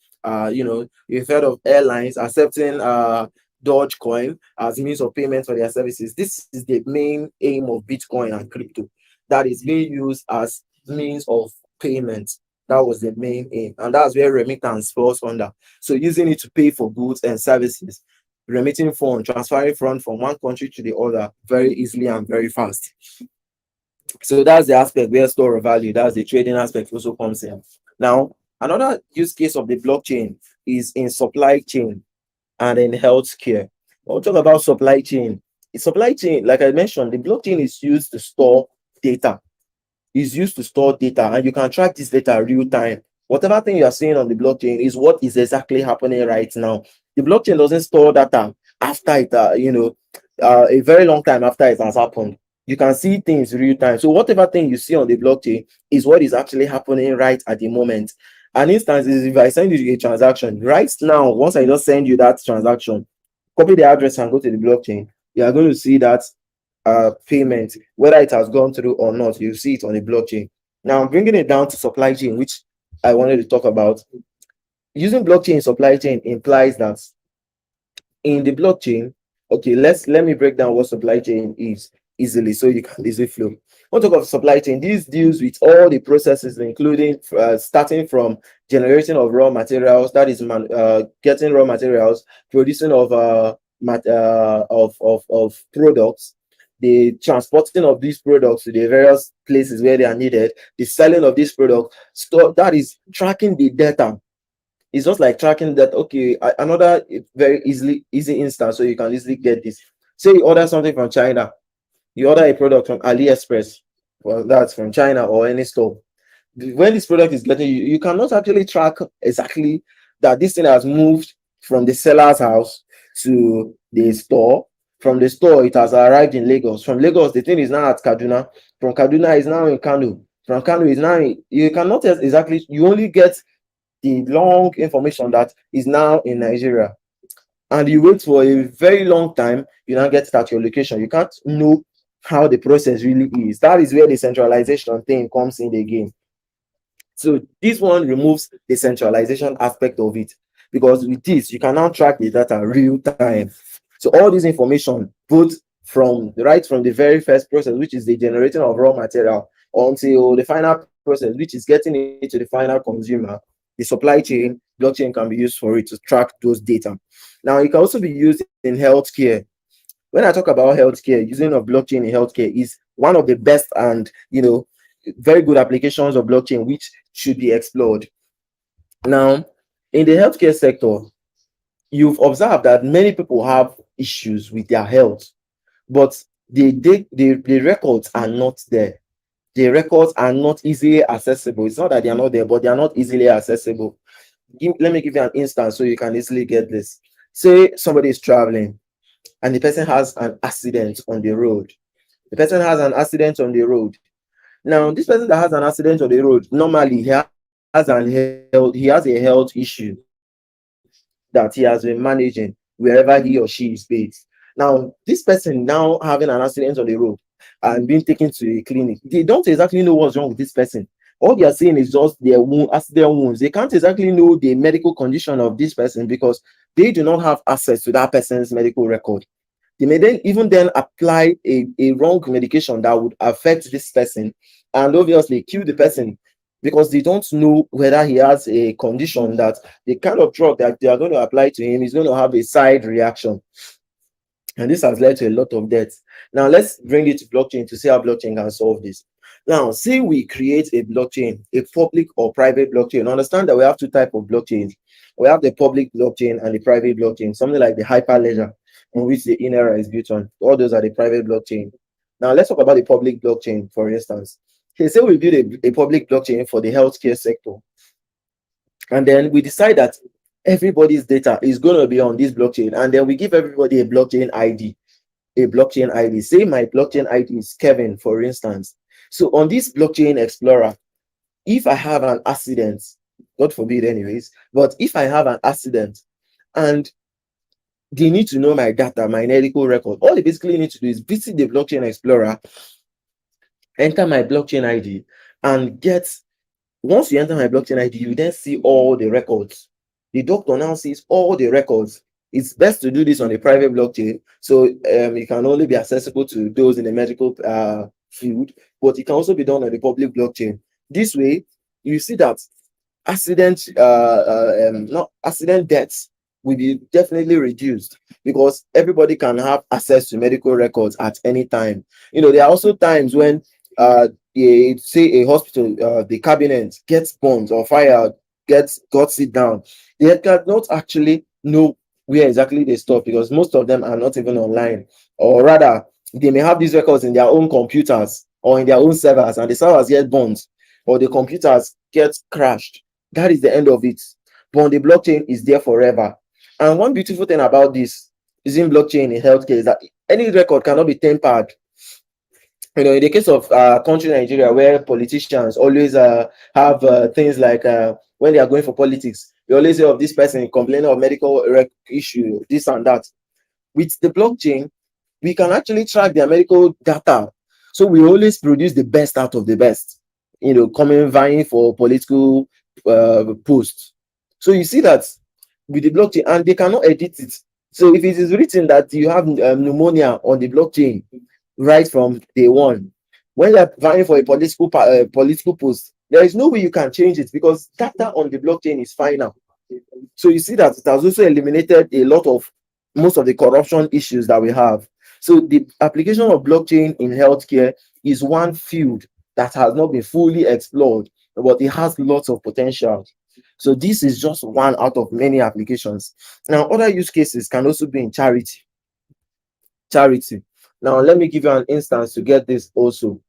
You've heard of airlines accepting Dogecoin as means of payment for their services. This is the main aim of Bitcoin and crypto, that is being used as means of payment. That was the main aim, and that's where remittance falls under. So using it to pay for goods and services, remitting funds, transferring funds from one country to the other very easily and very fast. So that's the aspect where store of value, that's the trading aspect, also comes in. Now, another use case of the blockchain is in supply chain and in healthcare. We'll talk about supply chain. In supply chain, like I mentioned, the blockchain is used to store data. Is used to store data, and you can track this data real time. Whatever thing you are seeing on the blockchain is what is exactly happening right now. The blockchain doesn't store data after it, a very long time after it has happened. You can see things real time. So whatever thing you see on the blockchain is what is actually happening right at the moment. An instance is if I send you a transaction right now, once I just send you that transaction, copy the address and go to the blockchain, you are going to see that payment, whether it has gone through or not. You see it on the blockchain. Now, bringing it down to supply chain, which I wanted to talk about. Using blockchain in supply chain implies that in the blockchain, okay, let me break down what supply chain is easily so you can easily flow. When we talk of supply chain, this deals with all the processes, including starting from generation of raw materials, that is getting raw materials, producing of of products, the transporting of these products to the various places where they are needed, the selling of this product, store, that is tracking the data. It's just like tracking that. Okay, another very easy instance so you can easily get this. Say you order something from China, you order a product from AliExpress, well, that's from China or any store. When this product is getting you, you cannot actually track exactly that this thing has moved from the seller's house to the store. From the store, it has arrived in Lagos. From Lagos, the thing is now at Kaduna. From Kaduna, is now in Kano. From Kano, is now in, you cannot exactly, you only get the long information that is now in Nigeria. And you wait for a very long time, you now get it at your location. You can't know how the process really is. That is where the centralization thing comes in again. So this one removes the centralization aspect of it, because with this, you can now track the data real time. So all this information, both from right from the very first process, which is the generating of raw material, until the final process, which is getting it to the final consumer, the supply chain, blockchain can be used for it to track those data. Now, it can also be used in healthcare. When I talk about healthcare, using of blockchain in healthcare is one of the best and very good applications of blockchain which should be explored. Now, in the healthcare sector, you've observed that many people have issues with their health, but the records are not there. The records are not easily accessible. It's not that they are not there, but they are not easily accessible. Let me give you an instance so you can easily get this. Say somebody is traveling and the person has an accident on the road. The person has an accident on the road. Now, this person that has an accident on the road, normally he has a health issue that he has been managing wherever he or she is based. Now, this person now having an accident on the road and being taken to a clinic, they don't exactly know what's wrong with this person. All they are saying is just their accident wounds. They can't exactly know the medical condition of this person because they do not have access to that person's medical record. They may then apply a wrong medication that would affect this person and obviously kill the person, because they don't know whether he has a condition that the kind of drug that they are going to apply to him is going to have a side reaction. And this has led to a lot of deaths. Now, let's bring it to blockchain to see how blockchain can solve this. Now, say we create a blockchain, a public or private blockchain. Understand that we have two types of blockchains. We have the public blockchain and the private blockchain, something like the hyperledger, in which the Inera is built on. All those are the private blockchain. Now, let's talk about the public blockchain, for instance. Okay, say we build a public blockchain for the healthcare sector. And then we decide that everybody's data is going to be on this blockchain. And then we give everybody a blockchain ID. A blockchain ID. Say my blockchain ID is Kevin, for instance. So on this blockchain explorer, if I have an accident, God forbid anyways, but if I have an accident and they need to know my data, my medical record, all they basically need to do is visit the blockchain explorer, enter my blockchain ID, and once you enter my blockchain ID, you then see all the records. The doctor now sees all the records. It's best to do this on a private blockchain, so it can only be accessible to those in the medical field, but it can also be done on the public blockchain. This way, you see that accident deaths will be definitely reduced, because everybody can have access to medical records at any time. There are also times when say a hospital, the cabinet gets bombed or fired, got sit down. They cannot actually know where exactly they stop, because most of them are not even online, or rather they may have these records in their own computers or in their own servers, and the servers get bombed or the computers get crashed. That is the end of it. But on the blockchain is there forever. And one beautiful thing about this using blockchain in healthcare is that any record cannot be tampered. In the case of country Nigeria, where politicians always have things like when they are going for politics, they always say of this person complaining of medical issue, this and that. With the blockchain, we can actually track their medical data. So we always produce the best out of the best, coming vying for political posts. So you see that with the blockchain, and they cannot edit it. So if it is written that you have pneumonia on the blockchain right from day one, when you're vying for a political post, there is no way you can change it because data on the blockchain is final. So you see that it has also eliminated a lot of most of the corruption issues that we have. So the application of blockchain in healthcare is one field that has not been fully explored, but it has lots of potential. So this is just one out of many applications. Now, other use cases can also be in charity. Now, let me give you an instance to get this also.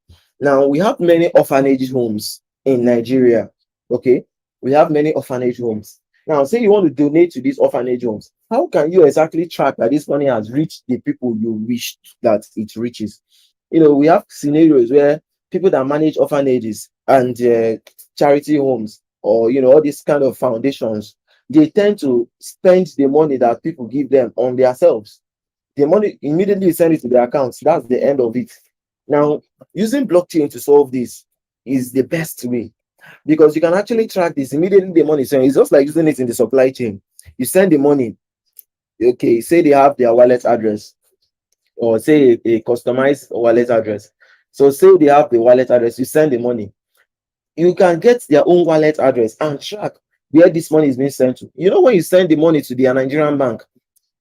Now, we have many orphanage homes in Nigeria. Okay, we have many orphanage homes. Now, say you want to donate to these orphanage homes. How can you exactly track that this money has reached the people you wish that it reaches? We have scenarios where people that manage orphanages and charity homes, or all these kind of foundations, they tend to spend the money that people give them on themselves. The money immediately send it to their accounts. That's the end of it. Now, using blockchain to solve this is the best way, because you can actually track this immediately. The money, so it's just like using it in the supply chain. You send the money. Okay, say they have their wallet address, or say a customized wallet address. So say they have the wallet address, you send the money. You can get their own wallet address and track where this money is being sent to. When you send the money to their Nigerian bank,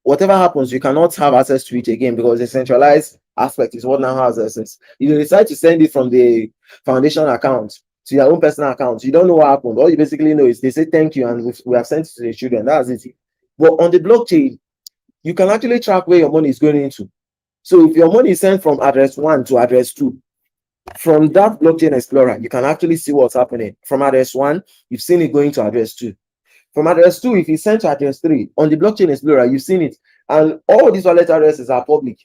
whatever happens, you cannot have access to it again, because the centralized aspect is what now has access. If you decide to send it from the foundation account to your own personal account, you don't know what happened. All you basically know is they say thank you and we have sent it to the children. That's it. But on the blockchain, you can actually track where your money is going into. So if your money is sent from address 1 to address 2, from that blockchain explorer, you can actually see what's happening. From address 1, you've seen it going to address 2. From address 2, if it's sent to address 3, on the blockchain explorer, you've seen it. And all these wallet addresses are public.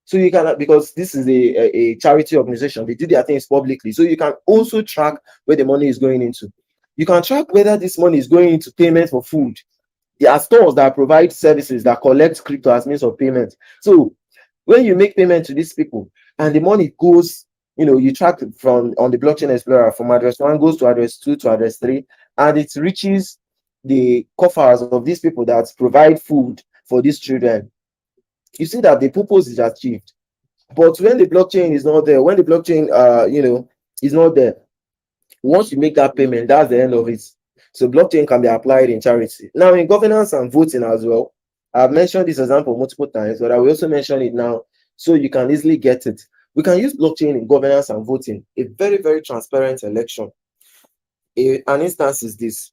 So you can, because this is a charity organization, they do their things publicly. So you can also track where the money is going into. You can track whether this money is going into payment for food. There are stores that provide services that collect crypto as means of payment. So when you make payment to these people and the money goes, you track it from on the blockchain explorer, from address 1 goes to address 2 to address 3, and it reaches the coffers of these people that provide food for these children. You see that the purpose is achieved. But when the blockchain is not there, when the blockchain is not there, once you make that payment, that's the end of it. So blockchain can be applied in charity. Now, in governance and voting as well, I've mentioned this example multiple times, but I will also mention it now so you can easily get it. We can use blockchain in governance and voting, a very, very transparent election. An instance is this.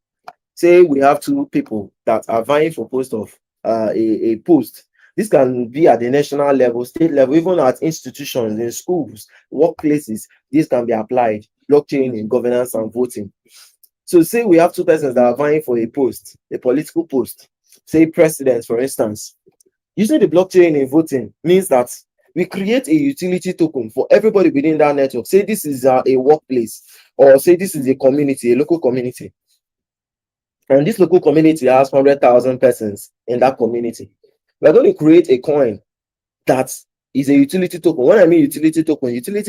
Say we have two people that are vying for post of a post. This can be at the national level, state level, even at institutions, in schools, workplaces. This can be applied, blockchain in governance and voting. So say we have two persons that are vying for a post, a political post, say president, for instance. Using the blockchain in voting means that we create a utility token for everybody within that network. Say this is a workplace, or say this is a community, a local community. And this local community has 100,000 persons in that community. We're going to create a coin that is a utility token. When I mean utility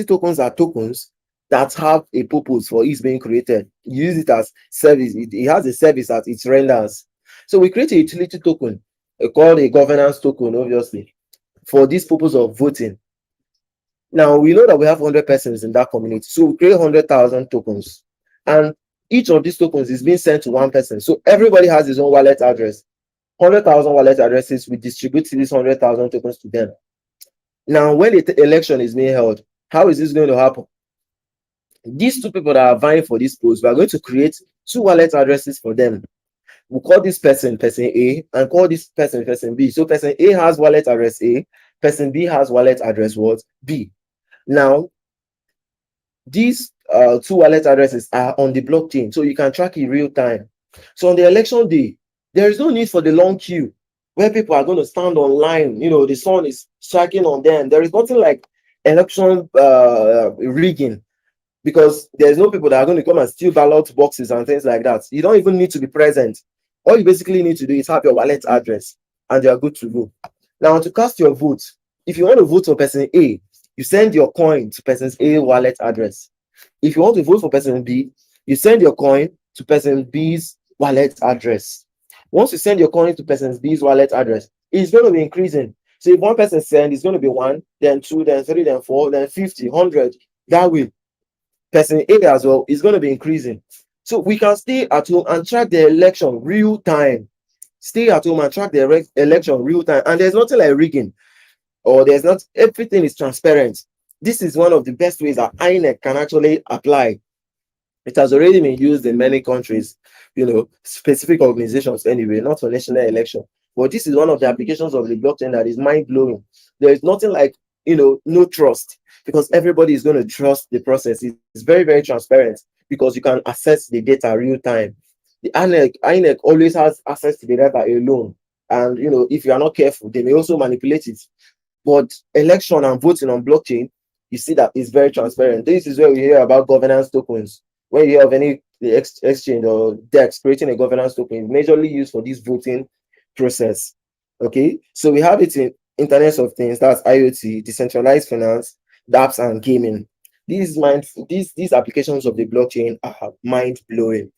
tokens are tokens that have a purpose for its being created. You use it as service. It has a service that it renders. So we create a utility token called a governance token, obviously, for this purpose of voting. Now, we know that we have 100 persons in that community. So we create 100,000 tokens. And each of these tokens is being sent to one person. So everybody has his own wallet address. 100,000 wallet addresses, we distribute these 100,000 tokens to them. Now, when the election is being held, how is this going to happen? These two people that are vying for this post, we are going to create two wallet addresses for them. We'll call this person A, and call this person B. So person A has wallet address A, person B has wallet address what? B. Now, these two wallet addresses are on the blockchain, so you can track it real time. So on the election day, there is no need for the long queue. where people are going to stand online. The sun is striking on them. There is nothing like election rigging, because there's no people that are going to come and steal ballot boxes and things like that. You don't even need to be present. All you basically need to do is have your wallet address and you're good to go. Now, to cast your vote, if you want to vote for person A, you send your coin to person A wallet address. If you want to vote for person B, you send your coin to person B's wallet address. Once you send your coin to person B's wallet address, it's going to be increasing. So if one person sends, it's going to be 1, then 2, then 3, then 4, then 50, 100. That way, person A as well is going to be increasing. So we can stay at home and track the election real time. Stay at home and track the election real time. And there's nothing like rigging, or there's not, everything is transparent. This is one of the best ways that INEC can actually apply. It has already been used in many countries, specific organizations anyway, not for national election. But this is one of the applications of the blockchain that is mind-blowing. There is nothing like, no trust, because everybody is going to trust the process. It's very, very transparent, because you can access the data real time. The INEC always has access to the data alone. And, if you are not careful, they may also manipulate it. But election and voting on blockchain, you see that it's very transparent. This is where we hear about governance tokens. When you have any exchange or DEX creating a governance token, majorly used for this voting process. Okay, so we have it in Internet of Things, that's IoT, decentralized finance, dApps, and gaming. These applications of the blockchain are mind-blowing.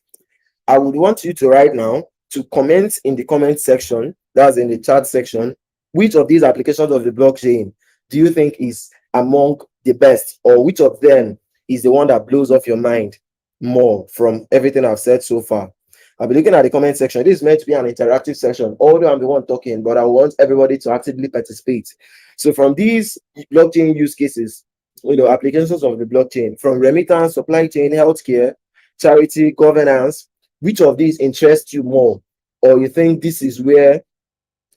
I would want you to right now to comment in the comment section, that's in the chat section, which of these applications of the blockchain do you think is among the best, or which of them is the one that blows off your mind more from everything I've said so far? I'll be looking at the comment section. This is meant to be an interactive section, although I'm the one talking, but I want everybody to actively participate. So from these blockchain use cases, applications of the blockchain, from remittance, supply chain, healthcare, charity, governance, which of these interests you more, or you think this is where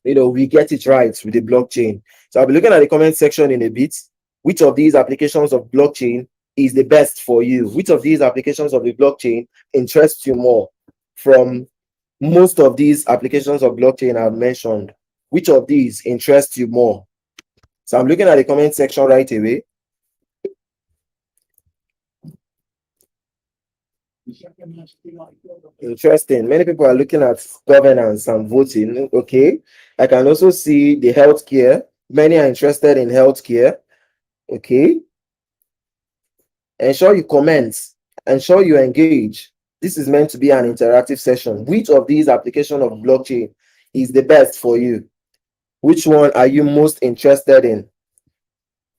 we get it right with the blockchain? So I'll be looking at the comment section in a bit. Which of these applications of blockchain is the best for you? Which of these applications of the blockchain interests you more? From most of these applications of blockchain I've mentioned, which of these interests you more? So I'm looking at the comment section right away. Interesting. Many people are looking at governance and voting. Okay. I can also see the healthcare. Many are interested in healthcare. Okay. Ensure you comment. Ensure you engage. This is meant to be an interactive session. Which of these applications of blockchain is the best for you? Which one are you most interested in?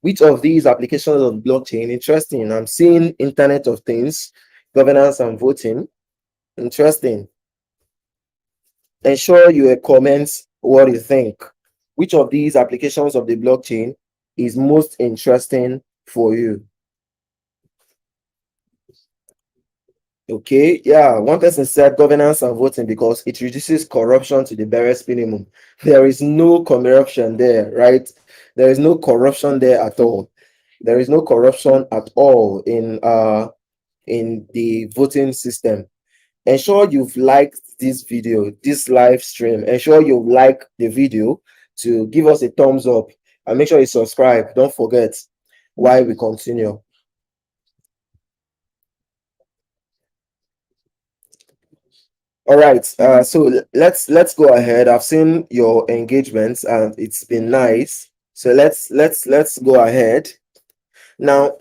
Which of these applications of blockchain? Interesting. I'm seeing Internet of Things, governance and voting. Interesting. Ensure you comment what you think. Which of these applications of the blockchain is most interesting for you? Okay, yeah, one person said governance and voting because it reduces corruption to the barest minimum. There is no corruption there, right? There is no corruption there at all. There is no corruption at all in the voting system. Ensure you've liked this video, this live stream. Ensure you like the video to give us a thumbs up, and make sure you subscribe. Don't forget. While we continue. All right, so let's go ahead. I've seen your engagements and it's been nice. So let's go ahead. Now,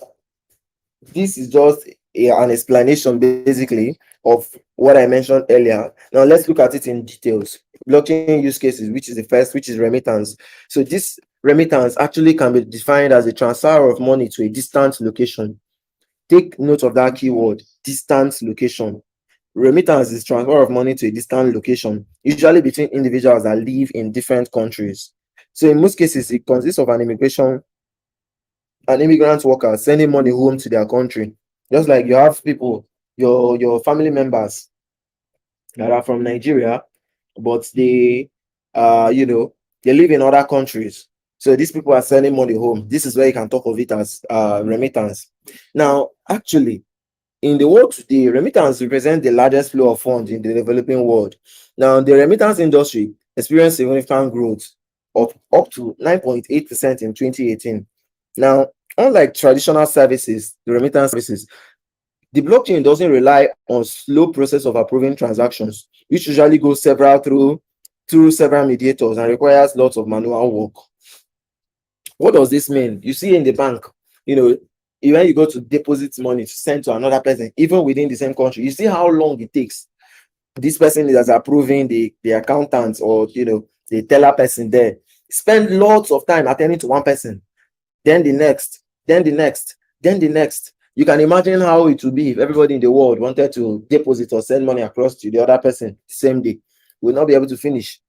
this is just an explanation basically of what I mentioned earlier. Now let's look at it in details. Blockchain use cases, which is the first, which is remittance. So this remittance actually can be defined as a transfer of money to a distant location. Take note of that keyword, distant location. Remittance is transfer of money to a distant location, usually between individuals that live in different countries. So in most cases, it consists of an immigrant worker sending money home to their country. Just like you have people, your family members that are from Nigeria, but they they live in other countries. So these people are sending money home. This is where you can talk of it as remittance. Now, actually, in the world today, remittance represents the largest flow of funds in the developing world. Now, the remittance industry experienced significant growth of up to 9.8% in 2018. Now, unlike traditional services, the remittance services, the blockchain doesn't rely on slow process of approving transactions, which usually goes several through several mediators and requires lots of manual work. What does this mean? You see in the bank, you know, when you go to deposit money to send to another person, even within the same country, you see how long it takes. This person is approving the accountant, or the teller person there spend lots of time attending to one person, then the next, then the next, then the next. You can imagine how it would be if everybody in the world wanted to deposit or send money across to the other person the same day. We'll not be able to finish.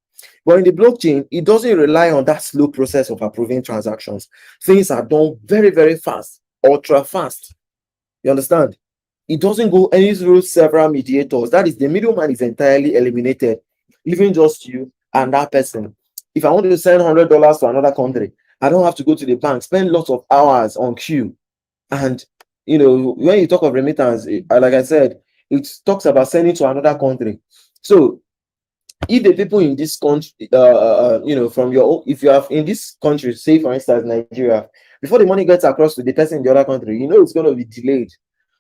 But in the blockchain, it doesn't rely on that slow process of approving transactions. Things are done very, very fast, ultra fast. You understand? It doesn't go any through several mediators. That is, the middleman is entirely eliminated, leaving just you and that person. If I want to send $100 to another country, I don't have to go to the bank, spend lots of hours on queue. And when you talk of remittance, like I said, it talks about sending to another country. So if the people in this country, from your own, if you have in this country, say for instance Nigeria, before the money gets across to the person in the other country, it's going to be delayed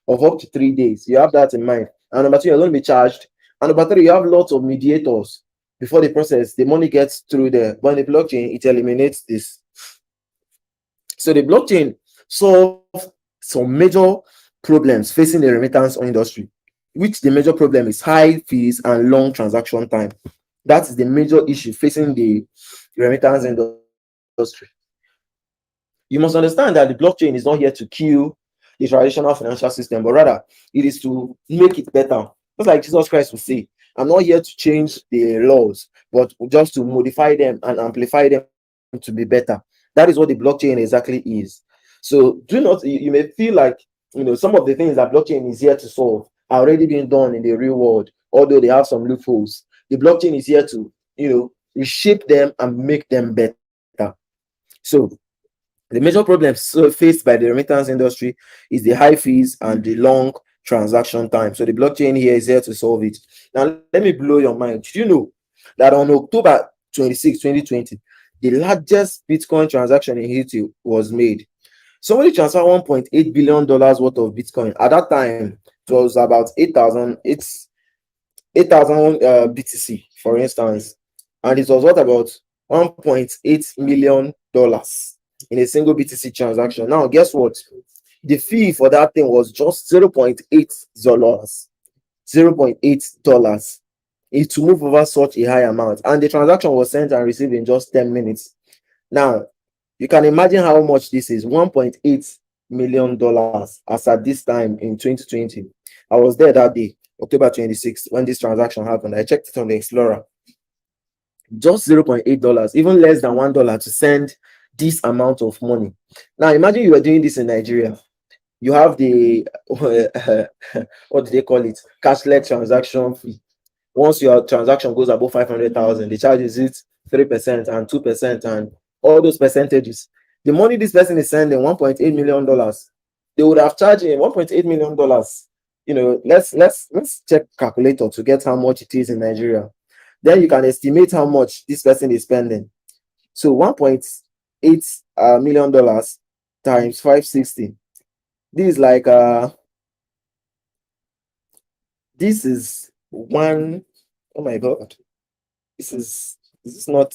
of up to 3 days. You have that in mind. And number two, you're going to be charged. And number three, you have lots of mediators before the money gets through there. But in the blockchain, it eliminates this. So the blockchain solves some major problems facing the remittance industry, which the major problem is high fees and long transaction time. That is the major issue facing the remittance industry. You must understand that the blockchain is not here to kill the traditional financial system, but rather it is to make it better. Just like Jesus Christ would say, I'm not here to change the laws, but just to modify them and amplify them to be better. That is what the blockchain exactly is. So you may feel like some of the things that blockchain is here to solve are already being done in the real world, although they have some loopholes. The blockchain is here to reshape them and make them better. So the major problems faced by the remittance industry is the high fees and the long transaction time. So the blockchain here is here to solve it. Now, let me blow your mind. Did you know that on October 26, 2020, the largest Bitcoin transaction in history was made? Somebody transferred $1.8 billion worth of Bitcoin. At that time, it was about 8,000 BTC, for instance. And it was worth about $1.8 million in a single BTC transaction. Now, guess what? The fee for that thing was just $0.8. $0.8. It to move over such a high amount. And the transaction was sent and received in just 10 minutes. Now, you can imagine how much this is. $1.8 million as at this time in 2020. I was there that day, October 26th, when this transaction happened. I checked it on the Explorer. Just $0.8, even less than $1 to send this amount of money. Now imagine you are doing this in Nigeria. You have the what do they call it, cashless transaction fee. Once your transaction goes above 500,000, the charge is 3% and 2% and all those percentages. The money this person is sending, $1.8 million, they would have charged him $1.8 million. Let's check calculator to get how much it is in Nigeria. Then you can estimate how much this person is spending. So $1.8 million times 560. This is like this is one. Oh my god, this is not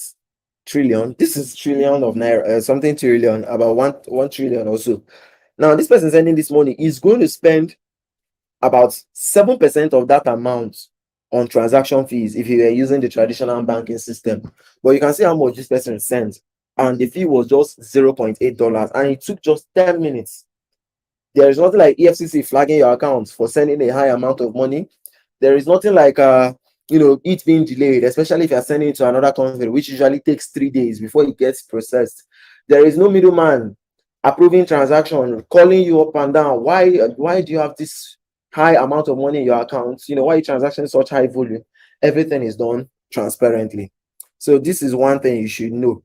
trillion. This is trillion of naira, something trillion, about 1 trillion or so. Now this person sending this money is going to spend about 7% of that amount on transaction fees if you were using the traditional banking system. But you can see how much this person sent, and the fee was just $0.8, and it took just 10 minutes. There is nothing like EFCC flagging your account for sending a high amount of money. There is nothing like it being delayed, especially if you're sending it to another country, which usually takes 3 days before it gets processed. There is no middleman approving transaction, calling you up and down. Why do you have this high amount of money in your account? Why are you transacting such high volume? Everything is done transparently. So this is one thing you should know.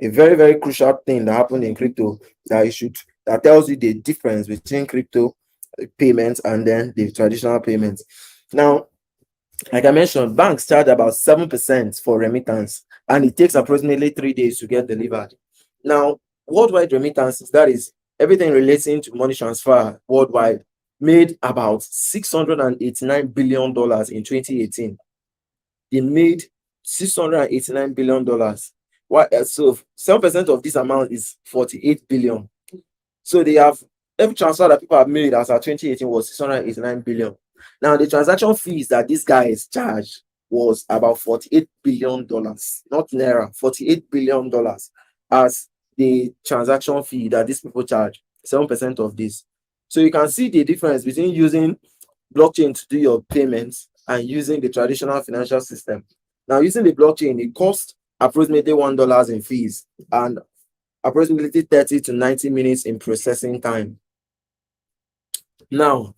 A very, very crucial thing that happened in crypto that tells you the difference between crypto payments and then the traditional payments. Now, Like I mentioned, banks charge about 7% for remittance, and it takes approximately 3 days to get delivered. Now, worldwide remittances, that is everything relating to money transfer worldwide, made about $689 billion in 2018. They made $689 billion. Why? So 7% of this amount is 48 billion. So they have every transfer that people have made as of 2018 was 689 billion. Now the transaction fees that these guys charged was about $48 billion, not naira, $48 billion as the transaction fee that these people charge, 7% of this. So you can see the difference between using blockchain to do your payments and using the traditional financial system. Now, using the blockchain, it costs approximately $1 in fees and approximately 30 to 90 minutes in processing time. Now,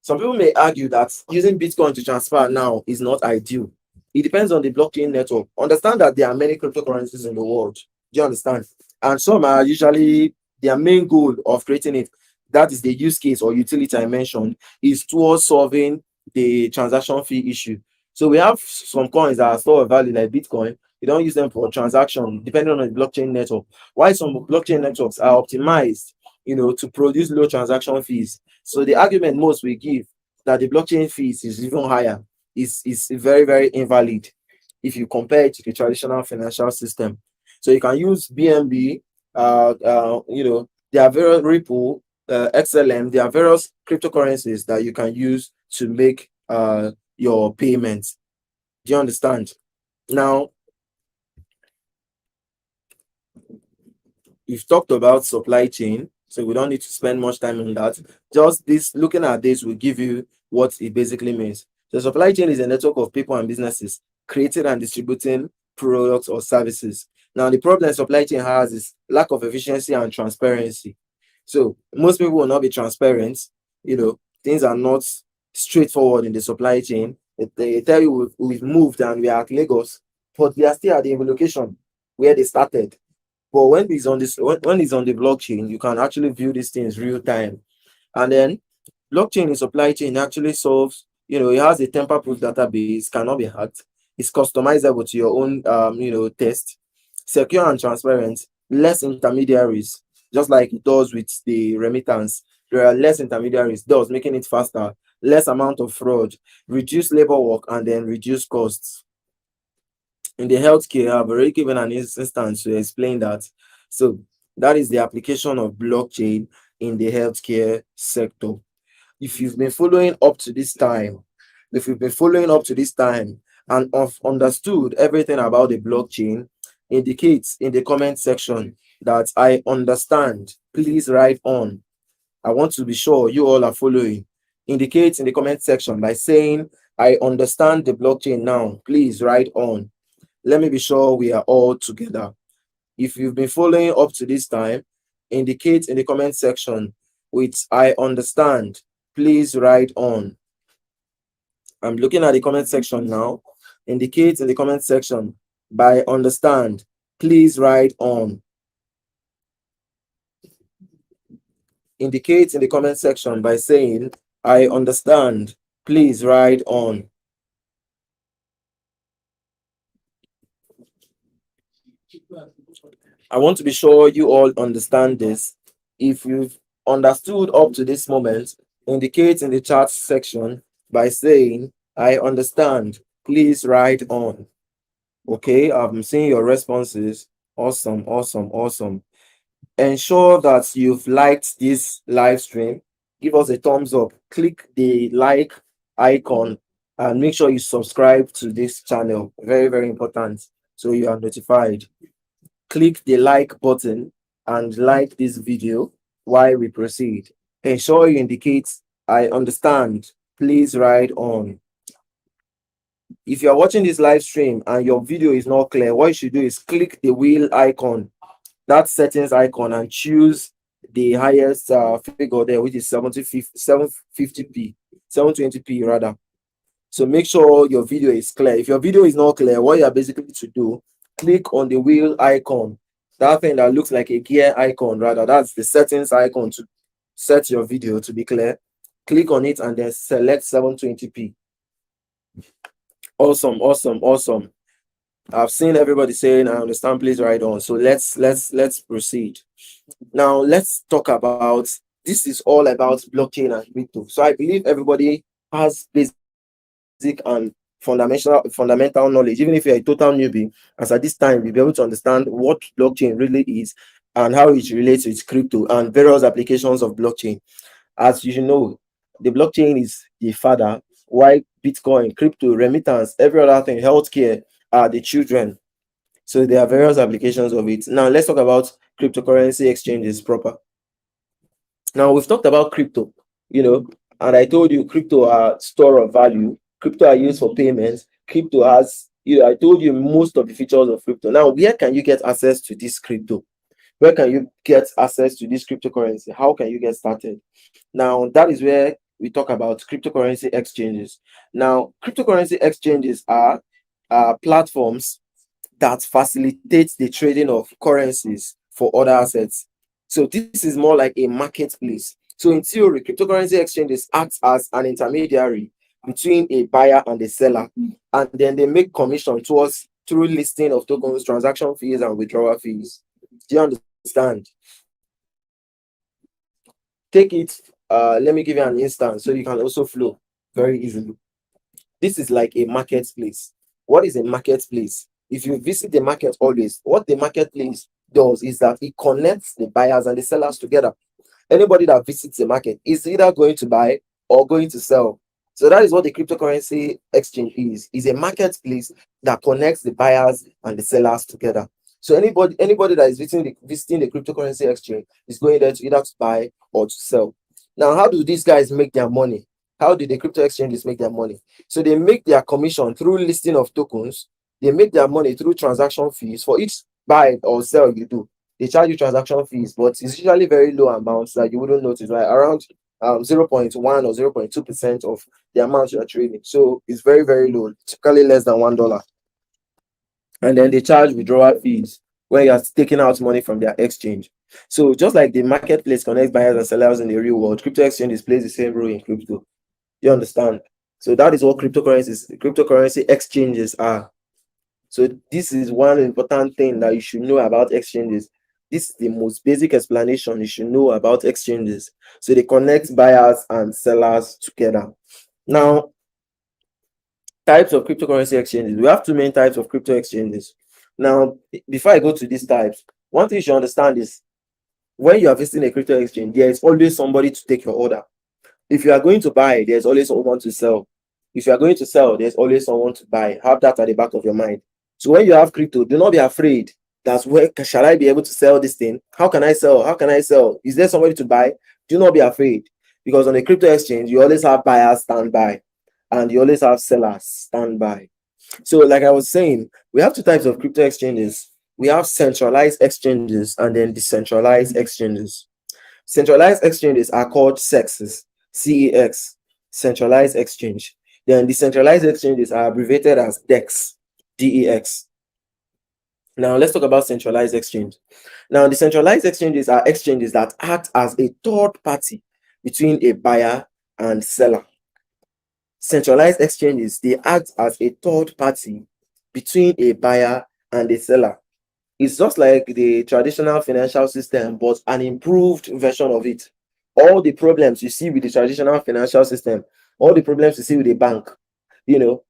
some people may argue that using Bitcoin to transfer now is not ideal. It depends on the blockchain network. Understand that there are many cryptocurrencies in the world. Do you understand? And some are usually their main goal of creating it, that is the use case or utility I mentioned, is towards solving the transaction fee issue. So we have some coins that are store of value like Bitcoin. We don't use them for transaction, depending on the blockchain network. While some blockchain networks are optimized, to produce low transaction fees. So the argument most we give that the blockchain fees is even higher is very, very invalid if you compare it to the traditional financial system. So you can use BNB, there are various Ripple, XLM, there are various cryptocurrencies that you can use to make your payments. Do you understand? Now, we've talked about supply chain, so we don't need to spend much time on that. Just this, looking at this will give you what it basically means. The supply chain is a network of people and businesses creating and distributing products or services. Now, the problem supply chain has is lack of efficiency and transparency. So most people will not be transparent. Things are not straightforward in the supply chain. They tell you we've moved and we are at Lagos, but we are still at the location where they started. But when it's on the blockchain, you can actually view these things real time. And then blockchain in supply chain actually solves, it has a tamper-proof database, cannot be hacked. It's customizable to your own test, secure and transparent, less intermediaries, just like it does with the remittance. There are less intermediaries, thus making it faster, less amount of fraud, reduce labor work, and then reduce costs. In the healthcare, I've already given an instance to explain that. So that is the application of blockchain in the healthcare sector. If you've been following up to this time, and have understood everything about the blockchain, indicates in the comment section that I understand. Please write on. I want to be sure you all are following. Indicate in the comment section by saying, I understand the blockchain now. Please write on. Let me be sure we are all together. If you've been following up to this time, indicate in the comment section with I understand. Please write on. I'm looking at the comment section now. Indicate in the comment section by understand. Please write on. Indicate in the comment section by saying I understand. Please write on. I want to be sure you all understand this. If you've understood up to this moment, indicate in the chat section by saying, I understand. Please write on. Okay, I'm seeing your responses. Awesome, awesome, awesome. Ensure that you've liked this live stream. Give us a thumbs up. Click the like icon and make sure you subscribe to this channel. Very, very important. So you are notified. Click the like button and like this video while we proceed. Ensure you indicate I understand. Please write on. If you are watching this live stream and your video is not clear, what you should do is click the wheel icon, that settings icon, and choose the highest figure there, which is 750p, 720p rather. So make sure your video is clear. If your video is not clear, what you are basically to do, click on the wheel icon, that thing that looks like a gear icon rather, that's the settings icon to set your video to be clear. Click on it and then select 720p. Awesome, awesome, awesome. I've seen everybody saying I understand, please write on. So let's proceed. Now let's talk about, this is all about blockchain and crypto. So I believe everybody has basic and fundamental knowledge, even if you're a total newbie, as at this time you'll be able to understand what blockchain really is and how it relates with crypto and various applications of blockchain. As you know, the blockchain is the father, while Bitcoin, crypto, remittance, every other thing, healthcare are the children. So there are various applications of it. Now let's talk about cryptocurrency exchanges proper. Now we've talked about crypto, you know, and I told you crypto are store of value. Crypto are used for payments. Crypto has, I told you most of the features of crypto. Now, where can you get access to this crypto? Where can you get access to this cryptocurrency? How can you get started? Now, that is where we talk about cryptocurrency exchanges. Now, cryptocurrency exchanges are platforms that facilitates the trading of currencies for other assets. So this is more like a marketplace. So in theory, cryptocurrency exchanges act as an intermediary between a buyer and a seller, and then they make commission towards through listing of tokens, transaction fees, and withdrawal fees. Do you understand? Take it. Let me give you an instance so you can also flow very easily. This is like a marketplace. What is a marketplace? If you visit the market always, what the marketplace does is that it connects the buyers and the sellers together. Anybody that visits the market is either going to buy or going to sell. So that is what the cryptocurrency exchange is a marketplace that connects the buyers and the sellers together. So anybody that is visiting the cryptocurrency exchange is going there to either to buy or to sell. Now, how do these guys make their money? How do the crypto exchanges make their money? So they make their commission through listing of tokens. They make their money through transaction fees. For each buy or sell you do, they charge you transaction fees, but it's usually very low amounts that you wouldn't notice, right? Around 0.1 or 0.2% of the amount you are trading. So it's very, very low, typically less than $1. And then they charge withdrawal fees when you are taking out money from their exchange. So just like the marketplace connects buyers and sellers in the real world, crypto exchanges plays the same role in crypto. You understand? So that is what cryptocurrency exchanges are. So this is one important thing that you should know about exchanges. This is the most basic explanation you should know about exchanges. So they connect buyers and sellers together. Now, types of cryptocurrency exchanges. We have two main types of crypto exchanges. Now, before I go to these types, one thing you should understand is when you are visiting a crypto exchange, there is always somebody to take your order. If you are going to buy, there's always someone to sell. If you are going to sell, there's always someone to buy. Have that at the back of your mind. So when you have crypto, do not be afraid. That's where shall I be able to sell this thing? How can I sell? How can I sell? Is there somebody to buy? Do not be afraid. Because on a crypto exchange, you always have buyers standby and you always have sellers standby. So, like I was saying, we have two types of crypto exchanges. We have centralized exchanges and then decentralized exchanges. Centralized exchanges are called CEXs, CEX, centralized exchange. Then decentralized exchanges are abbreviated as DEX, DEX. Now let's talk about centralized exchange. Now, decentralized exchanges are exchanges that act as a third party between a buyer and seller. Centralized exchanges, they act as a third party between a buyer and a seller. It's just like the traditional financial system, but an improved version of it. All the problems you see with the traditional financial system, all the problems you see with the bank, you know,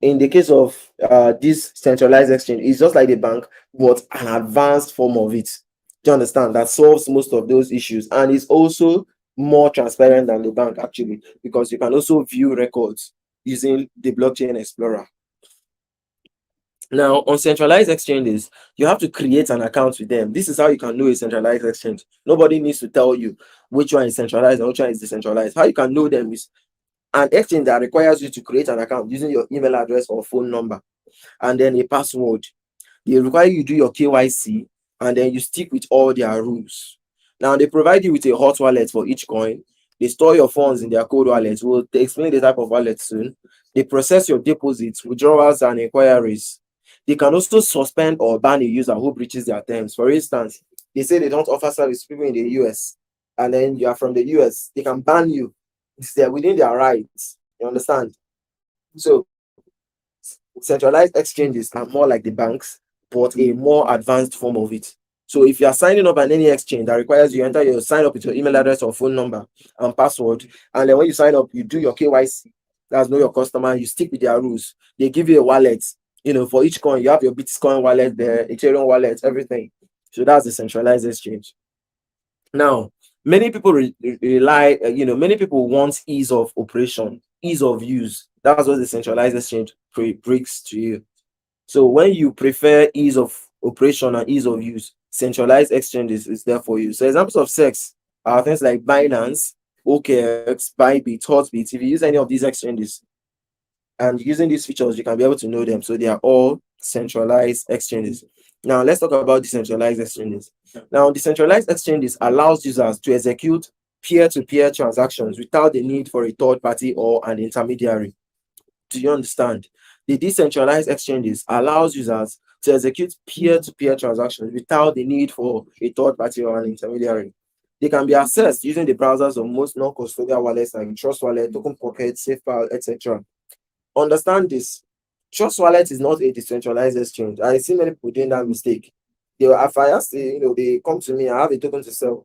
in the case of this centralized exchange, it's just like the bank, but an advanced form of it. Do you understand? That solves most of those issues and is also more transparent than the bank, actually, because you can also view records using the blockchain explorer. Now, on centralized exchanges, you have to create an account with them. This is how you can know a centralized exchange. Nobody needs to tell you which one is centralized and which one is decentralized. How you can know them is an exchange that requires you to create an account using your email address or phone number and then a password. They require you to do your KYC and then you stick with all their rules. Now, they provide you with a hot wallet for each coin. They store your funds in their cold wallet. We'll explain the type of wallet soon. They process your deposits, withdrawals, and inquiries. They can also suspend or ban a user who breaches their terms. For instance, they say they don't offer service to people in the US, and then you are from the US. They can ban you. It's there within their rights. You understand? So centralized exchanges are more like the banks, but a more advanced form of it. So if you are signing up on any exchange that requires you enter your sign up with your email address or phone number and password, and then when you sign up, you do your KYC. That's know your customer. You stick with their rules. They give you a wallet. For each coin, you have your Bitcoin wallet, the Ethereum wallet, everything. So that's the centralized exchange. Now, many people rely, many people want ease of operation, ease of use. That's what the centralized exchange brings to you. So when you prefer ease of operation and ease of use, centralized exchanges is there for you. So examples of sex are things like Binance, OKX, Bybit, Hotbit. If you use any of these exchanges and using these features, you can be able to know them. So they are all centralized exchanges. Now let's talk about decentralized exchanges. Now, decentralized exchanges allows users to execute peer-to-peer transactions without the need for a third party or an intermediary. Do you understand? The decentralized exchanges allows users to execute peer-to-peer transactions without the need for a third party or an intermediary. They can be accessed using the browsers of most non-custodial wallets like Trust Wallet, Token Pocket, SafePal, etc. Understand this. Trust Wallet is not a decentralized exchange. I see many people doing that mistake. If I ask, they come to me, I have a token to sell.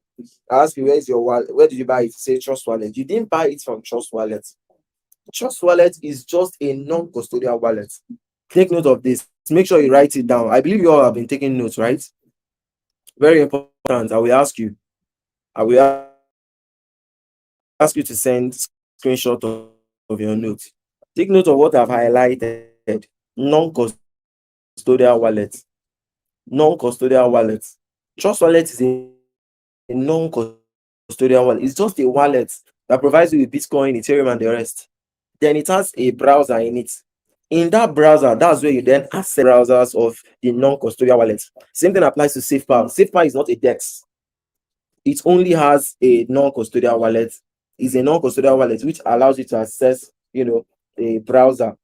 I ask you, where is your wallet? Where did you buy it? Say Trust Wallet. You didn't buy it from Trust Wallet. Trust Wallet is just a non-custodial wallet. Take note of this. Make sure you write it down. I believe you all have been taking notes, right? Very important. I will ask you to send screenshot of your notes. Take note of what I've highlighted. Non-custodial wallet. Non-custodial wallet. Trust Wallet is a non-custodial wallet. It's just a wallet that provides you with Bitcoin, Ethereum, and the rest. Then it has a browser in it. In that browser, that's where you then access browsers of the non-custodial wallet. Same thing applies to SafePal. SafePal is not a DEX. It only has a non-custodial wallet. It's a non-custodial wallet which allows you to access, a browser.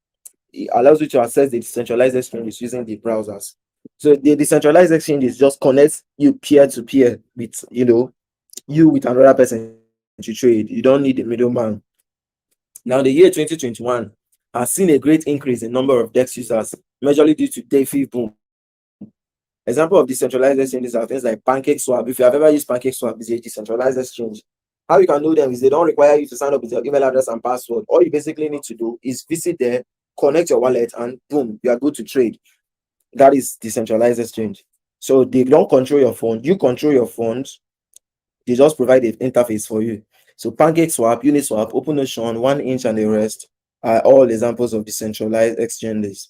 It allows you to access the decentralized exchanges using the browsers. So the decentralized exchanges just connects you peer-to-peer with, you with another person to trade. You don't need a middleman. Now, the year 2021 has seen a great increase in number of DEX users, majorly due to DEFI boom. Example of decentralized exchanges are things like PancakeSwap. If you have ever used PancakeSwap, it's a decentralized exchange. How you can know them is they don't require you to sign up with your email address and password. All you basically need to do is visit there, connect your wallet, and boom, you are good to trade. That is decentralized exchange. So they don't control your phone. You control your phones. They just provide an interface for you. So PancakeSwap, Uniswap, OpenOcean, 1inch, and the rest are all examples of decentralized exchanges.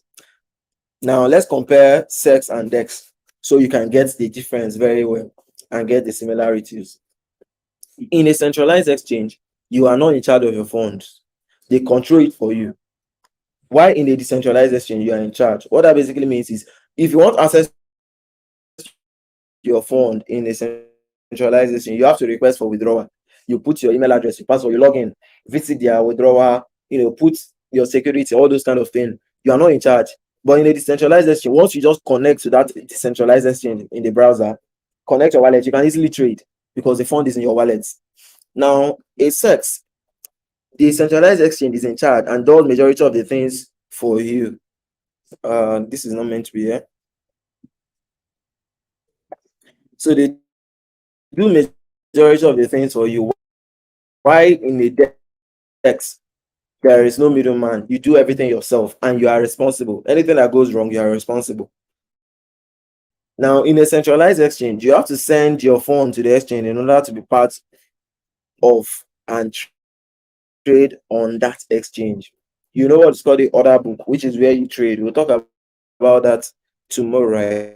Now let's compare SEX and DEX so you can get the difference very well and get the similarities. In a centralized exchange, you are not in charge of your funds. They control it for you. While in a decentralized exchange, you are in charge. What that basically means is if you want access to your fund in a centralized exchange, you have to request for withdrawal. You put your email address, your password, you log in, visit their withdrawal, put your security, all those kind of things. You are not in charge. But in a decentralized exchange, once you just connect to that decentralized exchange in the browser, connect your wallet, you can easily trade because the fund is in your wallet. Now, a SEX, the centralized exchange is in charge and does majority of the things for you. This is not meant to be here. So they do majority of the things for you. Why in a DEX, there is no middleman. You do everything yourself and you are responsible. Anything that goes wrong, you are responsible. Now, in a centralized exchange, you have to send your phone to the exchange in order to be part of and trade on that exchange. You know what's called the order book, which is where you trade. We'll talk about that tomorrow,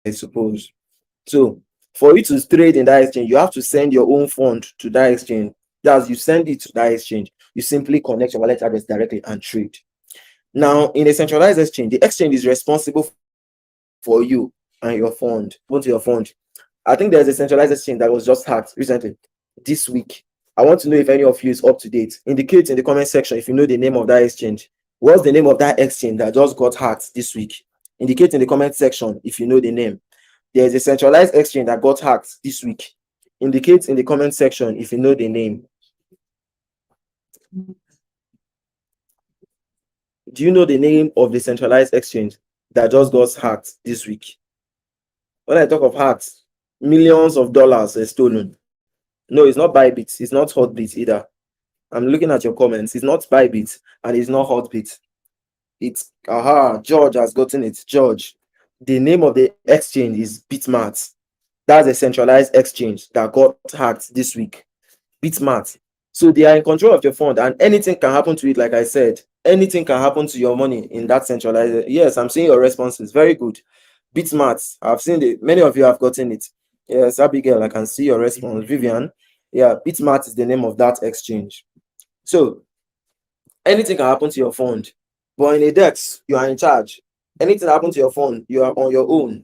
I suppose. So for you to trade in that exchange, you have to send your own fund to that exchange. That's you send it to that exchange. You simply connect your wallet address directly and trade. Now, in a centralized exchange, the exchange is responsible for you and your fund. Go to your fund. I think there's a centralized exchange that was just hacked recently, this week. I want to know if any of you is up to date. Indicate in the comment section if you know the name of that exchange. What's the name of that exchange that just got hacked this week? Indicate in the comment section if you know the name. There's a centralized exchange that got hacked this week. Indicate in the comment section if you know the name. Do you know the name of the centralized exchange that just got hacked this week? When I talk of hacked, millions of dollars are stolen. No, it's not Bybit. It's not Hotbit either. I'm looking at your comments. It's not Bybit and it's not Hotbit. It's George has gotten it. George. The name of the exchange is Bitmart. That's a centralized exchange that got hacked this week. Bitmart. So they are in control of your fund, and anything can happen to it. Like I said, anything can happen to your money in that centralized. Yes, I'm seeing your responses. Very good. Bitmart. I've seen it. Many of you have gotten it. Yes, Abigail, I can see your response. Vivian. Yeah, Bitmart is the name of that exchange. So anything can happen to your fund, but in a DEX, you are in charge. Anything happen to your fund, you are on your own.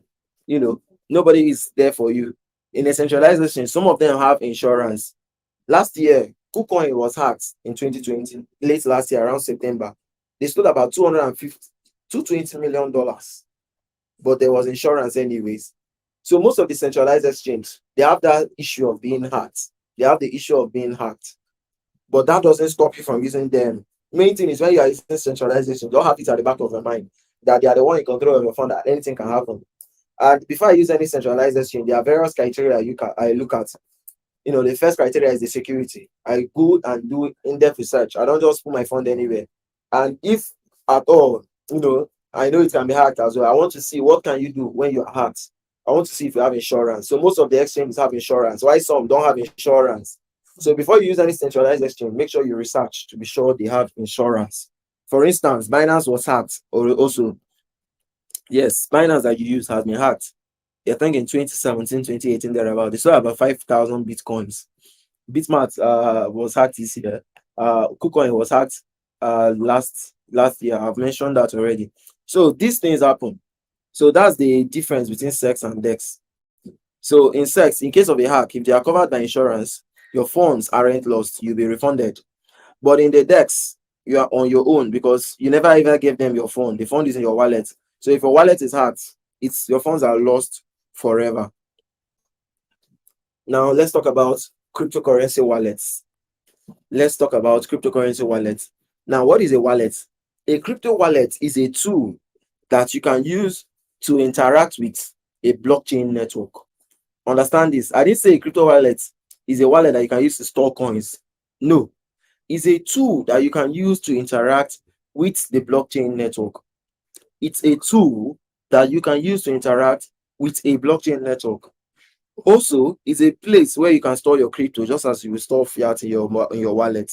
Nobody is there for you. In a centralized exchange, some of them have insurance. Last year, KuCoin was hacked in 2020, late last year, around September. They stole about $220 million, but there was insurance anyways. So most of the centralized exchanges, they have that issue of being hacked. They have the issue of being hacked, but that doesn't stop you from using them. Main thing is when you are using centralization, don't have it at the back of your mind that they are the one in control of your fund, that anything can happen. And before I use any centralized exchange, there are various criteria I look at. The first criteria is the security. I go and do in-depth research. I don't just put my fund anywhere. And if at all, I know it can be hacked as well. I want to see what can you do when you're hacked. I want to see if you have insurance. So most of the exchanges have insurance. Why some don't have insurance? So before you use any centralized exchange, make sure you research to be sure they have insurance. For instance, Binance was hacked, or also, yes, Binance that you use has been hacked. I think in 2017, 2018, thereabout. They saw about 5,000 bitcoins. Bitmart was hacked this year. KuCoin was hacked last year. I've mentioned that already. So these things happen. So that's the difference between SEX and DEX. So in SEX, in case of a hack, if they are covered by insurance, your funds aren't lost. You'll be refunded. But in the DEX, you are on your own because you never ever gave them your phone. The phone is in your wallet. So if your wallet is hacked, your funds are lost forever. Now let's talk about cryptocurrency wallets. Now, what is a wallet? A crypto wallet is a tool that you can use to interact with a blockchain network. Understand this. I didn't say a crypto wallet is a wallet that you can use to store coins. No, it's a tool that you can use to interact with the blockchain network. It's a tool that you can use to interact with a blockchain network. Also, it's a place where you can store your crypto, just as you will store fiat in your wallet.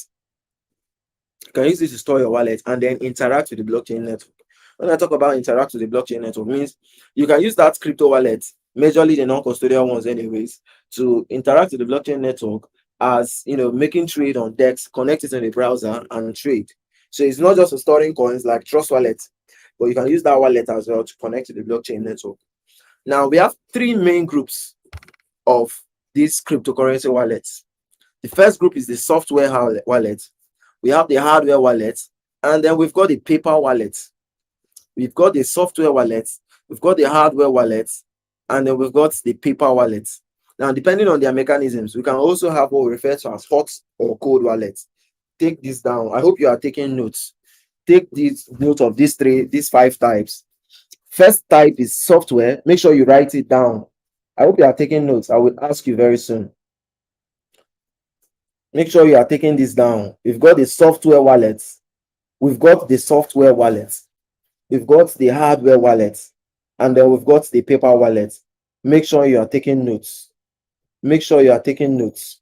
You can use it to store your wallet and then interact with the blockchain network. When I talk about interact with the blockchain network, means you can use that crypto wallet, majorly the non-custodial ones anyways, to interact with the blockchain network as, making trade on DEX, connect it in the browser and trade. So it's not just for storing coins like Trust Wallet, but you can use that wallet as well to connect to the blockchain network. Now, we have three main groups of these cryptocurrency wallets. The first group is the software wallet. We have the hardware wallet, and then we've got the paper wallet. We've got the software wallet, we've got the hardware wallet, and then we've got the paper wallet. Now, depending on their mechanisms, we can also have what we refer to as hot or cold wallets. Take this down. I hope you are taking notes. Take this note of these 5 types. First type is software. Make sure you write it down. I hope you are taking notes. I will ask you very soon. Make sure you are taking this down. We've got the software wallet. We've got the software wallet. We've got the hardware wallet. And then we've got the paper wallet. Make sure you are taking notes. Make sure you are taking notes.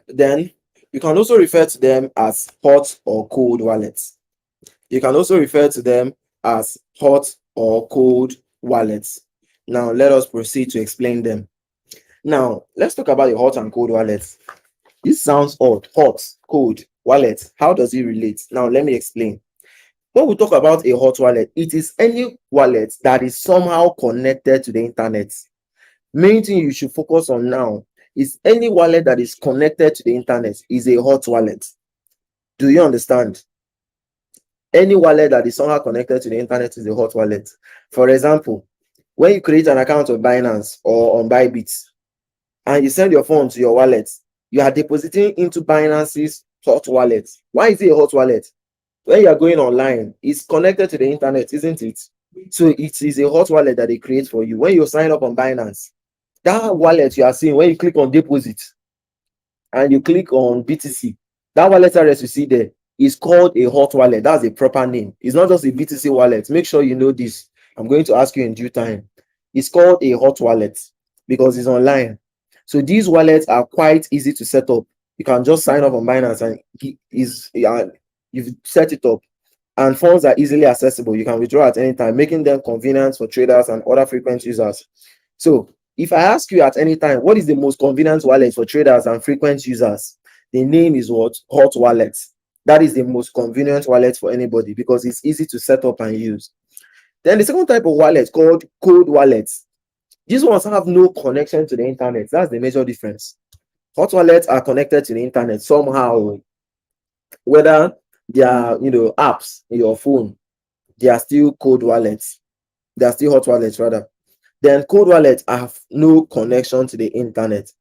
Then you can also refer to them as hot or cold wallets. You can also refer to them as hot or cold wallets. Now, let us proceed to explain them. Now, let's talk about the hot and cold wallets. This sounds odd. Hot, cold, wallet. How does it relate? Now, let me explain. When we talk about a hot wallet, it is any wallet that is somehow connected to the internet. Main thing you should focus on now is any wallet that is connected to the internet is a hot wallet. Do you understand? Any wallet that is somehow connected to the internet is a hot wallet. For example, When you create an account on Binance or on Bybit and you send your funds to your wallet, you are depositing into Binance's hot wallet. Why is it a hot wallet? When you are going online, it's connected to the internet, isn't it? So it is a hot wallet that they create for you. When you sign up on Binance, that wallet you are seeing, when you click on deposit and you click on BTC, that wallet address you see there is called a hot wallet. That's a proper name. It's not just a BTC wallet. Make sure you know this. I'm going to ask you in due time. It's called a hot wallet because it's online. So these wallets are quite easy to set up. You can just sign up on Binance and you've set it up, and funds are easily accessible. You can withdraw at any time, making them convenient for traders and other frequent users. So if I ask you at any time, what is the most convenient wallet for traders and frequent users? The name is what? Hot wallet. That is the most convenient wallet for anybody because it's easy to set up and use. Then the second type of wallet called cold wallets. These ones have no connection to the internet. That's the major difference. Hot wallets are connected to the internet somehow, whether they are apps in your phone, they are still cold wallets. They are still hot wallets rather. Then cold wallets have no connection to the internet.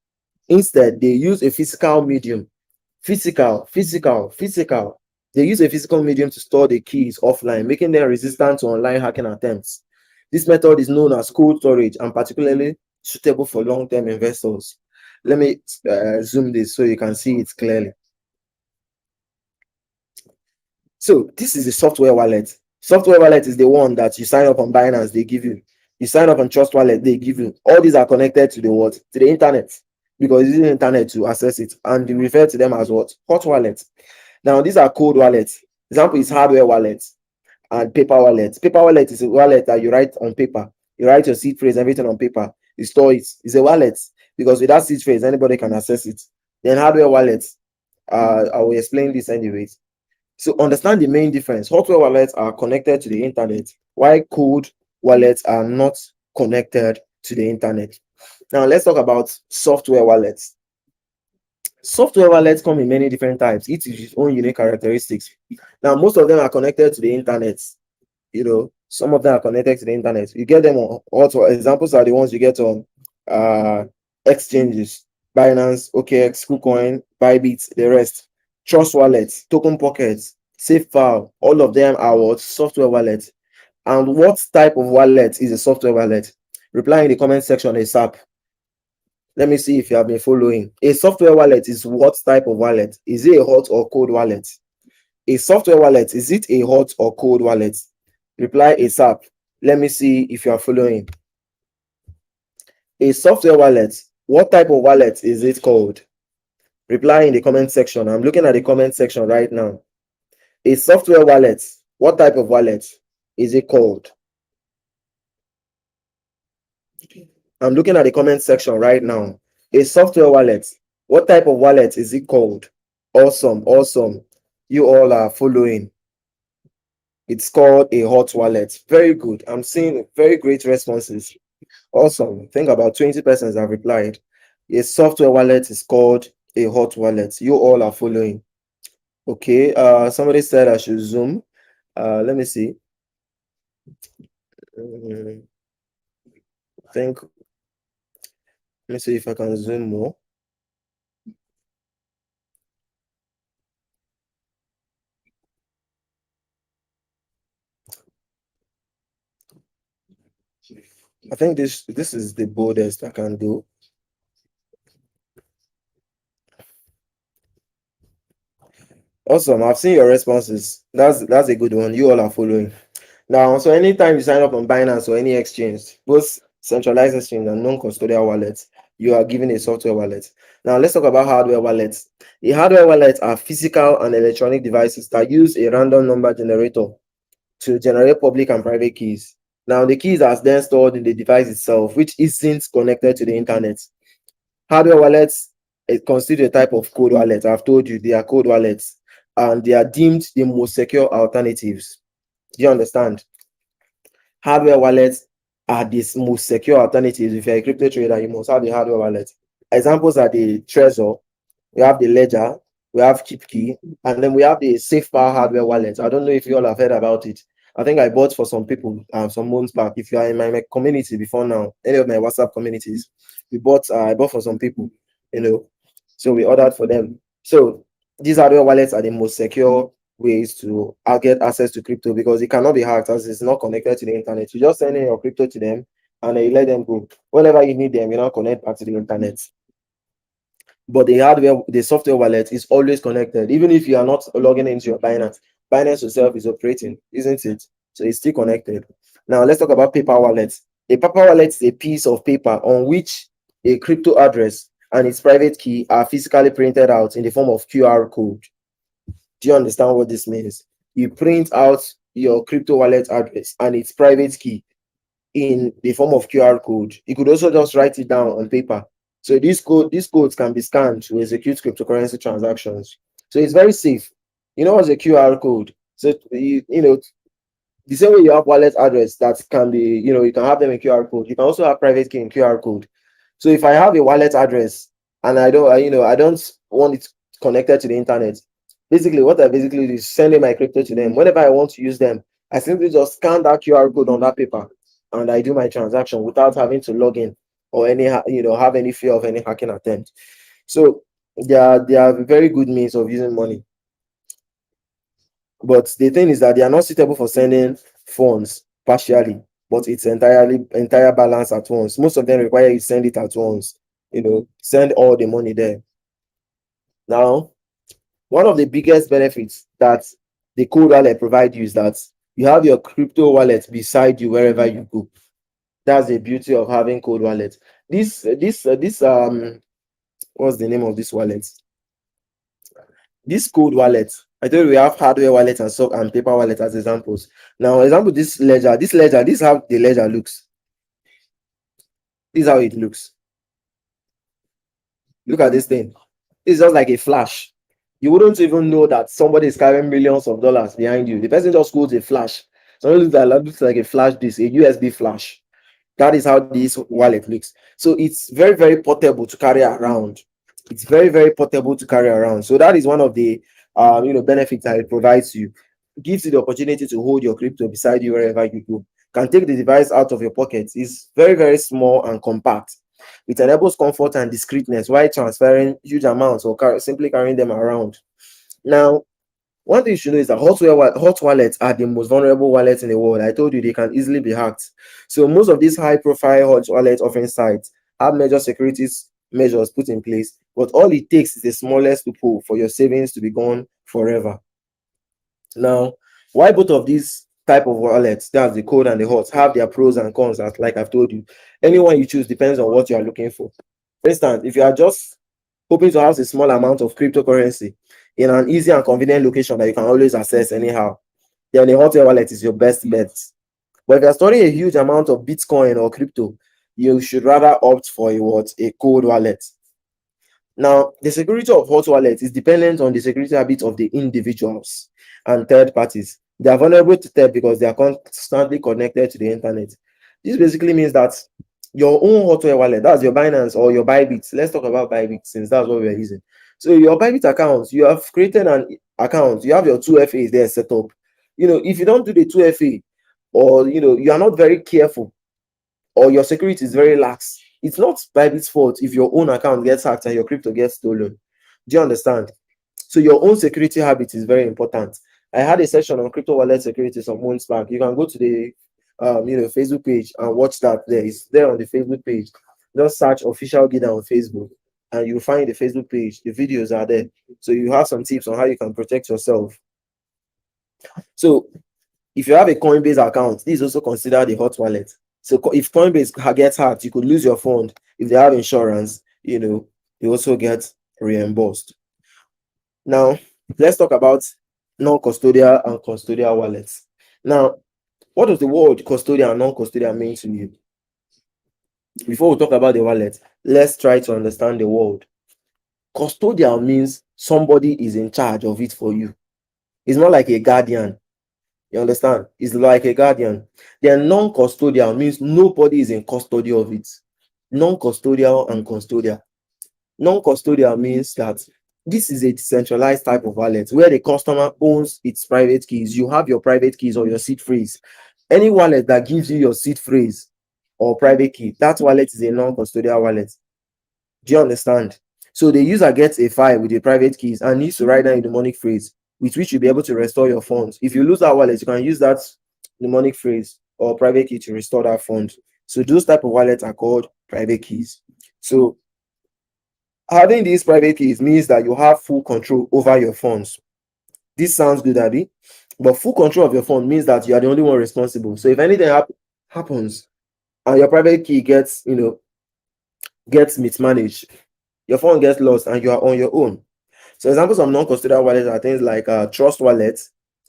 Instead, they use a physical medium. Physical. They use a physical medium to store the keys offline, making them resistant to online hacking attempts. This method is known as cold storage and particularly suitable for long-term investors. Let me zoom this so you can see it clearly. So this is a software wallet. Software wallet is the one that you sign up on Binance, they give you. You sign up on Trust Wallet, they give you. All these are connected to the what? To the internet, because using the internet to access it, and you refer to them as what? Hot wallets. Now these are cold wallets. Example is hardware wallets and paper wallets. Paper wallet is a wallet that you write on paper. You write your seed phrase, everything on paper. You store it. It's a wallet because with that seed phrase, anybody can access it. Then hardware wallets. I will explain this anyways. So understand the main difference. Hardware wallets are connected to the internet, while cold wallets are not connected to the internet. Now let's talk about software wallets. Software wallets come in many different types. Each is its own unique characteristics. Now most of them are connected to the internet. Some of them are connected to the internet. You get them on also. Examples are the ones you get on exchanges, Binance, OKX, KuCoin, Bybit, the rest. Trust wallets, token pockets, safe file, all of them are what? Software wallets. And what type of wallet is a software wallet? Reply in the comment section ASAP. Let me see if you have been following. A software wallet is what type of wallet? Is it a hot or cold wallet? A software wallet, is it a hot or cold wallet? Reply ASAP. Let me see if you are following. A software wallet, what type of wallet is it called? Reply in the comment section. I'm looking at the comment section right now. A software wallet, what type of wallet is it called? I'm looking at the comment section right now. A software wallet, what type of wallet is it called? Awesome. You all are following. It's called a hot wallet. Very good. I'm seeing very great responses. Awesome. I think about 20 persons have replied. A software wallet is called a hot wallet. You all are following. Okay. Somebody said I should zoom. Let me see. Let me see if I can zoom more. I think this is the boldest I can do. Awesome. I've seen your responses. That's a good one. You all are following. Now, so anytime you sign up on Binance or any exchange, both centralized exchange and non-custodial wallets, you are given a software wallet. Now, let's talk about hardware wallets. A hardware wallet are physical and electronic devices that use a random number generator to generate public and private keys. Now, the keys are then stored in the device itself, which isn't connected to the internet. Hardware wallets constitute a type of cold wallet. I've told you they are cold wallets, and they are deemed the most secure alternatives. Do you understand? Hardware wallets are the most secure alternatives. If you're a crypto trader, you must have the hardware wallet. Examples are the Trezor, we have the Ledger, we have KeepKey, and then we have the SafePower hardware wallet. I don't know if you all have heard about it. I think I bought for some people some months back. If you are in my community before now, any of my WhatsApp communities, I bought for some people, you know. So we ordered for them. So these hardware wallets are the most secure ways to get access to crypto because it cannot be hacked as it's not connected to the internet. You just send in your crypto to them and then you let them go. Whenever you need them, you now connect back to the internet. But the hardware, the software wallet is always connected, even if you are not logging into your Binance. Binance itself is operating, isn't it? So it's still connected. Now let's talk about paper wallets. A paper wallet is a piece of paper on which a crypto address and its private key are physically printed out in the form of QR code. Do you understand what this means? You print out your crypto wallet address and its private key in the form of QR code. You could also just write it down on paper. So these codes can be scanned to execute cryptocurrency transactions. So it's very safe. You know what's a QR code? So you know the same way you have wallet address that can be, you can have them in QR code. You can also have private key in QR code. So if I have a wallet address and I don't want it connected to the internet, basically what I do is sending my crypto to them. Whenever I want to use them, I simply just scan that QR code on that paper and I do my transaction without having to log in or have any fear of any hacking attempt. So they are very good means of using money. But the thing is that they are not suitable for sending funds partially, but it's entire balance at once. Most of them require you send it at once, send all the money there. Now, one of the biggest benefits that the cold wallet provides you is that you have your crypto wallet beside you wherever you go. That's the beauty of having cold wallet. This what's the name of this wallet? This cold wallet, I told you we have hardware wallet and paper wallet as examples. Now, example, this ledger, this is how the ledger looks. This is how it looks. Look at this thing. It's just like a flash. You wouldn't even know that somebody is carrying millions of dollars behind you. The person just holds a flash. So it looks like a flash disk, a USB flash. That is how this wallet looks. So it's very, very portable to carry around. It's very, very portable to carry around. So that is one of the benefits that it provides you. It gives you the opportunity to hold your crypto beside you wherever you go. Can take the device out of your pocket. It's very, very small and compact. It enables comfort and discreetness while transferring huge amounts or simply carrying them around. Now, one thing you should know is that hot wallets are the most vulnerable wallets in the world. I told you they can easily be hacked. So most of these high-profile hot wallet offering sites have major security measures put in place, but all it takes is the smallest loophole for your savings to be gone forever. Now, why both of these type of wallets, that's the cold and the hot, have their pros and cons, like I've told you. Anyone you choose depends on what you are looking for. For instance, if you are just hoping to have a small amount of cryptocurrency in an easy and convenient location that you can always access anyhow, then a hot wallet is your best bet. But if you're storing a huge amount of Bitcoin or crypto, you should rather opt for a cold wallet. Now, the security of hot wallets is dependent on the security habits of the individuals and third parties. They are vulnerable to theft because they are constantly connected to the internet. This basically means that your own hot wallet, that's your Binance or your Bybit. Let's talk about Bybit since that's what we're using. So your Bybit account, you have created an account, you have your 2FAs there set up. If you don't do the 2FA or you are not very careful or your security is very lax, it's not Bybit's fault if your own account gets hacked and your crypto gets stolen. Do you understand? So your own security habit is very important. I had a session on crypto wallet security some months back. You can go to the Facebook page and watch that there. It's there on the Facebook page. Just search official GIDA on Facebook and you'll find the Facebook page. The videos are there. So you have some tips on how you can protect yourself. So if you have a Coinbase account, this is also considered a hot wallet. So if Coinbase gets hacked, you could lose your fund. If they have insurance, you also get reimbursed. Now, let's talk about non-custodial and custodial wallets. Now, what does the word custodial and non-custodial mean to you? Before we talk about the wallet, let's try to understand the word. Custodial means somebody is in charge of it for you. It's not like a guardian. You understand? It's like a guardian. Then non-custodial means nobody is in custody of it. Non-custodial and custodial. Non-custodial means that This is a decentralized type of wallet where the customer owns its private keys. You have your private keys or your seed phrase. Any wallet that gives you your seed phrase or private key, that wallet is a non-custodial wallet. Do you understand? So the user gets a file with the private keys and needs to write down a mnemonic phrase with which you'll be able to restore your funds. If you lose that wallet, you can use that mnemonic phrase or private key to restore that fund. So those type of wallets are called private keys. So having these private keys means that you have full control over your funds. This sounds good, Abby, but full control of your fund means that you are the only one responsible. So if anything happens and your private key gets mismanaged, your phone gets lost and you are on your own. So examples of non-custodial wallets are things like Trust Wallet,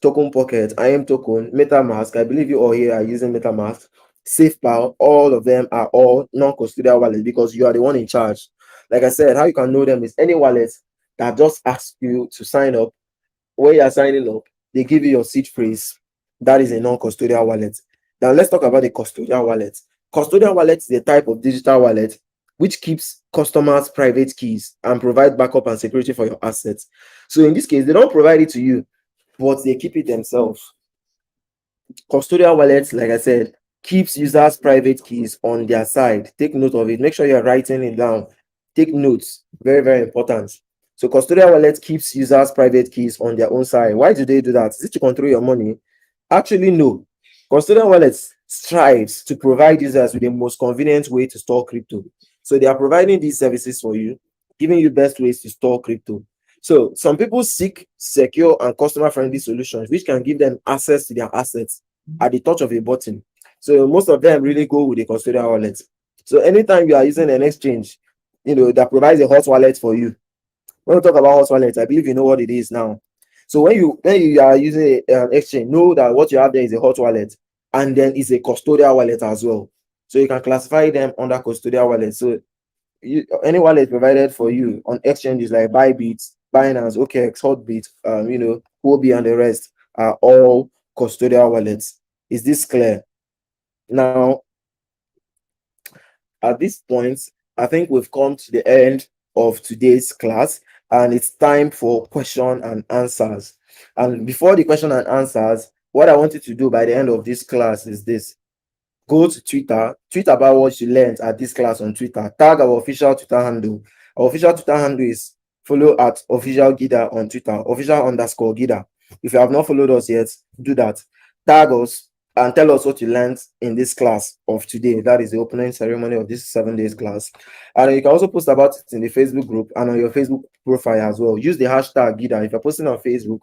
Token Pocket, IM Token, MetaMask. I believe you all here are using MetaMask. SafePal, all of them are all non-custodial wallets because you are the one in charge. Like I said, how you can know them is any wallet that just asks you to sign up. When you are signing up, they give you your seed phrase. That is a non-custodial wallet. Now let's talk about the custodial wallet. Custodial wallet is a type of digital wallet which keeps customers' private keys and provide backup and security for your assets. So in this case, they don't provide it to you, but they keep it themselves. Custodial wallets, like I said, keeps users' private keys on their side. Take note of it. Make sure you're writing it down. Take notes. Very, very important. So custodial wallet keeps users' private keys on their own side. Why do they do that? Is it to control your money? Actually, no. Custodial wallets strives to provide users with the most convenient way to store crypto. So they are providing these services for you, giving you best ways to store crypto. So some people seek secure and customer-friendly solutions, which can give them access to their assets at the touch of a button. So most of them really go with a custodial wallet. So anytime you are using an exchange, that provides a hot wallet for you. When we talk about hot wallet, I believe you know what it is now. So when you are using an exchange, know that what you have there is a hot wallet, and then it's a custodial wallet as well. So you can classify them under custodial wallet. So any wallet provided for you on exchanges like Bybit, Binance, OKX, Hotbit, Huobi, and the rest are all custodial wallets. Is this clear? Now, at this point, I think we've come to the end of today's class, and it's time for question and answers. And before the question and answers, what I want you to do by the end of this class is this. Go to Twitter, tweet about what you learned at this class on Twitter. Tag our official Twitter handle. Our official Twitter handle is follow at official GIDA on Twitter, official_GIDA. If you have not followed us yet, do that. Tag us and tell us what you learned in this class of today. That is the opening ceremony of this 7 days class. And you can also post about it in the Facebook group and on your Facebook profile as well. Use the hashtag GIDA. If you're posting on Facebook,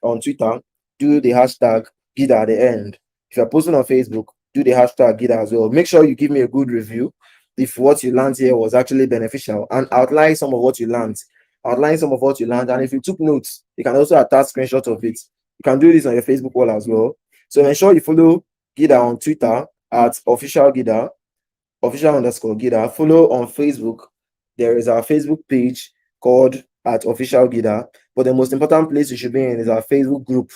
on Twitter, do the hashtag GIDA at the end. If you're posting on Facebook, do the hashtag GIDA as well. Make sure you give me a good review if what you learned here was actually beneficial, and outline some of what you learned. Outline some of what you learned, and if you took notes, you can also attach screenshots of it. You can do this on your Facebook wall as well. So ensure you follow GIDA on Twitter at official GIDA, official_GIDA. Follow on Facebook. There is our Facebook page called at official GIDA, but the most important place you should be in is our Facebook group.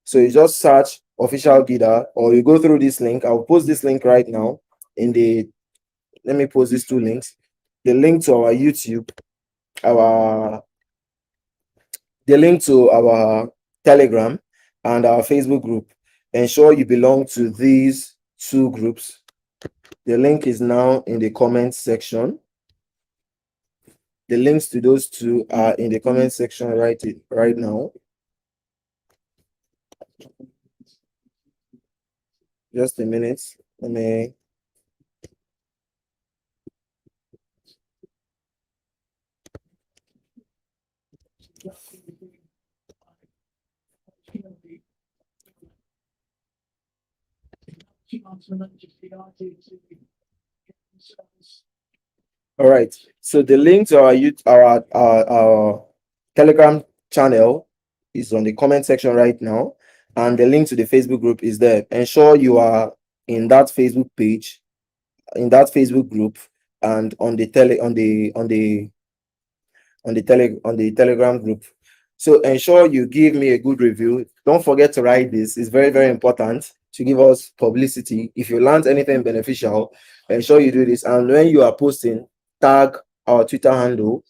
So you just search official GIDA, or you go through this link. I'll post this link right now let me post these two links. The link to our YouTube, the link to our Telegram, and our Facebook group. Ensure you belong to these two groups. The link is now in the comment section. The links to those two are in the comment section right now. Just a minute. Let me. All right. So the link to our Telegram channel is on the comment section right now, and the link to the Facebook group is there. Ensure you are in that Facebook page, in that Facebook group, and on the Telegram group. So ensure you give me a good review. Don't forget to write this. It's very, very important to give us publicity. If you learned anything beneficial, ensure you do this. And when you are posting, tag our Twitter handle,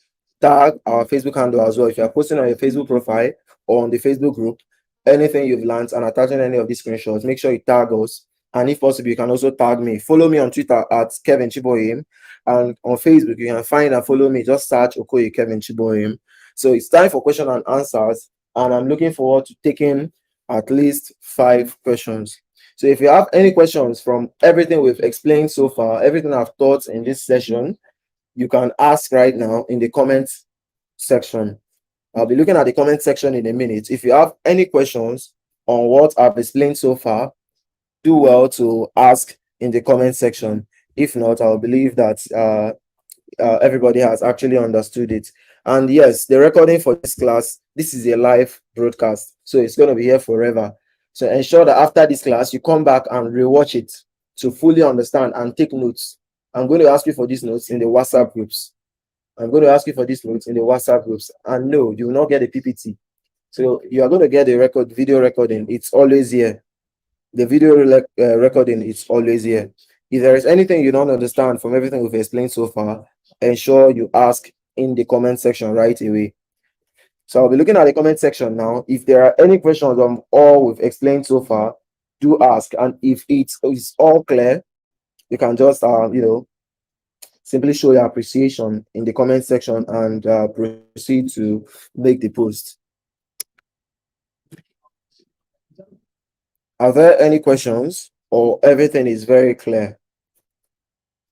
tag our Facebook handle as well. If you're posting on your Facebook profile or on the Facebook group, anything you've learned and attaching any of these screenshots, make sure you tag us. And if possible, you can also tag me. Follow me on Twitter at Kevin Chiboyim. And on Facebook, you can find and follow me. Just search Okoye Kevin Chiboyim. So it's time for question and answers. And I'm looking forward to taking at least 5 questions. So if you have any questions from everything we've explained so far, everything I've taught in this session, you can ask right now in the comments section. I'll be looking at the comment section in a minute. If you have any questions on what I've explained so far, do well to ask in the comment section. If not, I'll believe that everybody has actually understood it. And yes, the recording for this class, this is a live broadcast, so it's going to be here forever. So ensure that after this class, you come back and rewatch it to fully understand and take notes. I'm going to ask you for these notes in the WhatsApp groups. I'm going to ask you for these notes in the WhatsApp groups. And no, you will not get a PPT. So you are going to get a video recording. It's always here. The video recording is always here. If there is anything you don't understand from everything we've explained so far, ensure you ask in the comment section right away. So I'll be looking at the comment section now. If there are any questions on all we've explained so far, do ask. And if it's all clear, you can just simply show your appreciation in the comment section and proceed to make the post. Are there any questions, or everything is very clear?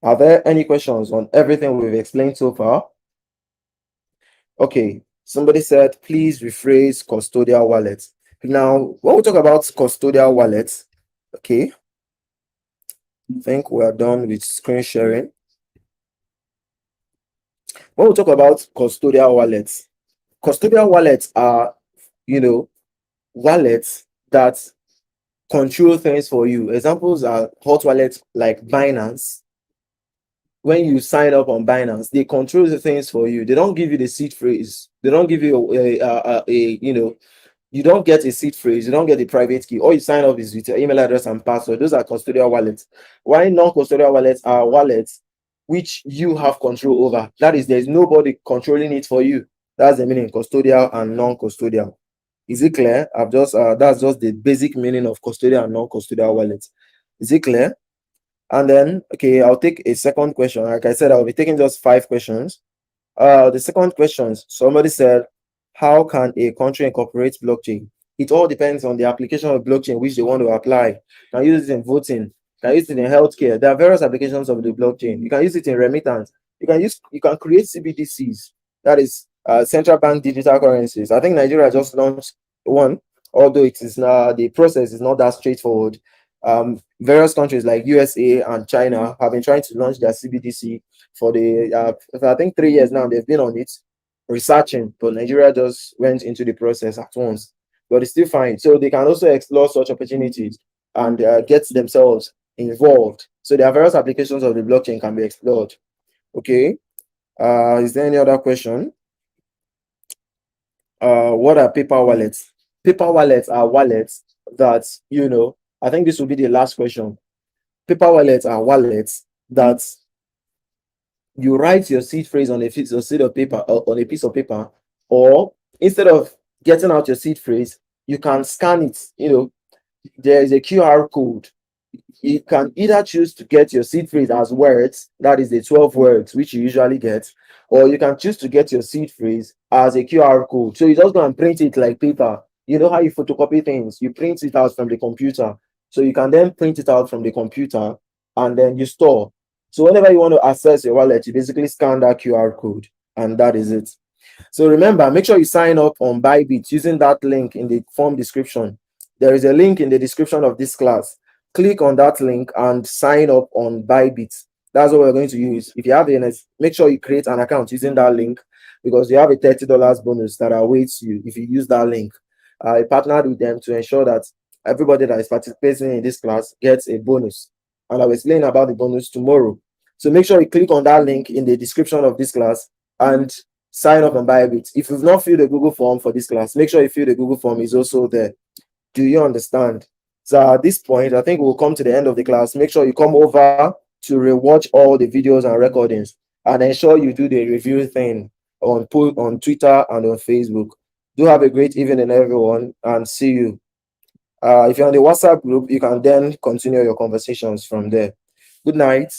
Are there any questions on everything we've explained so far? Okay, somebody said, please rephrase custodial wallets. Now, when we talk about custodial wallets, okay, I think we are done with screen sharing. When we talk about custodial wallets are, wallets that control things for you. Examples are hot wallets like Binance. When you sign up on Binance, they control the things for you. They don't give you the seed phrase. They don't give you you don't get a seed phrase. You don't get a private key. All you sign up is with your email address and password. Those are custodial wallets. Why non-custodial wallets are wallets which you have control over. That is, there's nobody controlling it for you. That's the meaning, custodial and non-custodial. Is it clear? I've just that's just the basic meaning of custodial and non-custodial wallets. Is it clear? And then, okay, I'll take a second question. Like I said, I'll be taking just 5 questions. The second question, somebody said, how can a country incorporate blockchain? It all depends on the application of blockchain which they want to apply. You can use it in voting, you can use it in healthcare. There are various applications of the blockchain. You can use it in remittance. You can create CBDCs, that is central bank digital currencies. I think Nigeria just launched one, although it is now the process is not that straightforward. Various countries like USA and China have been trying to launch their CBDC for I think 3 years now. They've been on it researching, but Nigeria just went into the process at once. But it's still fine. So they can also explore such opportunities and get themselves involved. So there are various applications of the blockchain can be explored. Okay. Is there any other question? What are paper wallets? Paper wallets are wallets that, I think this will be the last question. Paper wallets are wallets that you write your seed phrase on a piece of paper, or instead of getting out your seed phrase, you can scan it. There is a QR code. You can either choose to get your seed phrase as words, that is the 12 words which you usually get, or you can choose to get your seed phrase as a QR code. So you just go and print it like paper. You know how you photocopy things? You print it out from the computer. So you can then print it out from the computer and then you store. So whenever you want to access your wallet, you basically scan that QR code and that is it. So remember, make sure you sign up on Bybit using that link in the form description. There is a link in the description of this class. Click on that link and sign up on Bybit. That's what we're going to use. If you have ANS, make sure you create an account using that link, because you have a $30 bonus that awaits you if you use that link. I partnered with them to ensure that everybody that is participating in this class gets a bonus. And I will explain about the bonus tomorrow. So make sure you click on that link in the description of this class and sign up on Bybit. If you've not filled the Google form for this class, make sure you fill the Google form. Is also there. Do you understand? So at this point, I think we'll come to the end of the class. Make sure you come over to rewatch all the videos and recordings and ensure you do the review thing. on Twitter and on Facebook. Do have a great evening, everyone, and see you. If you're on the WhatsApp group, you can then continue your conversations from there. Good night.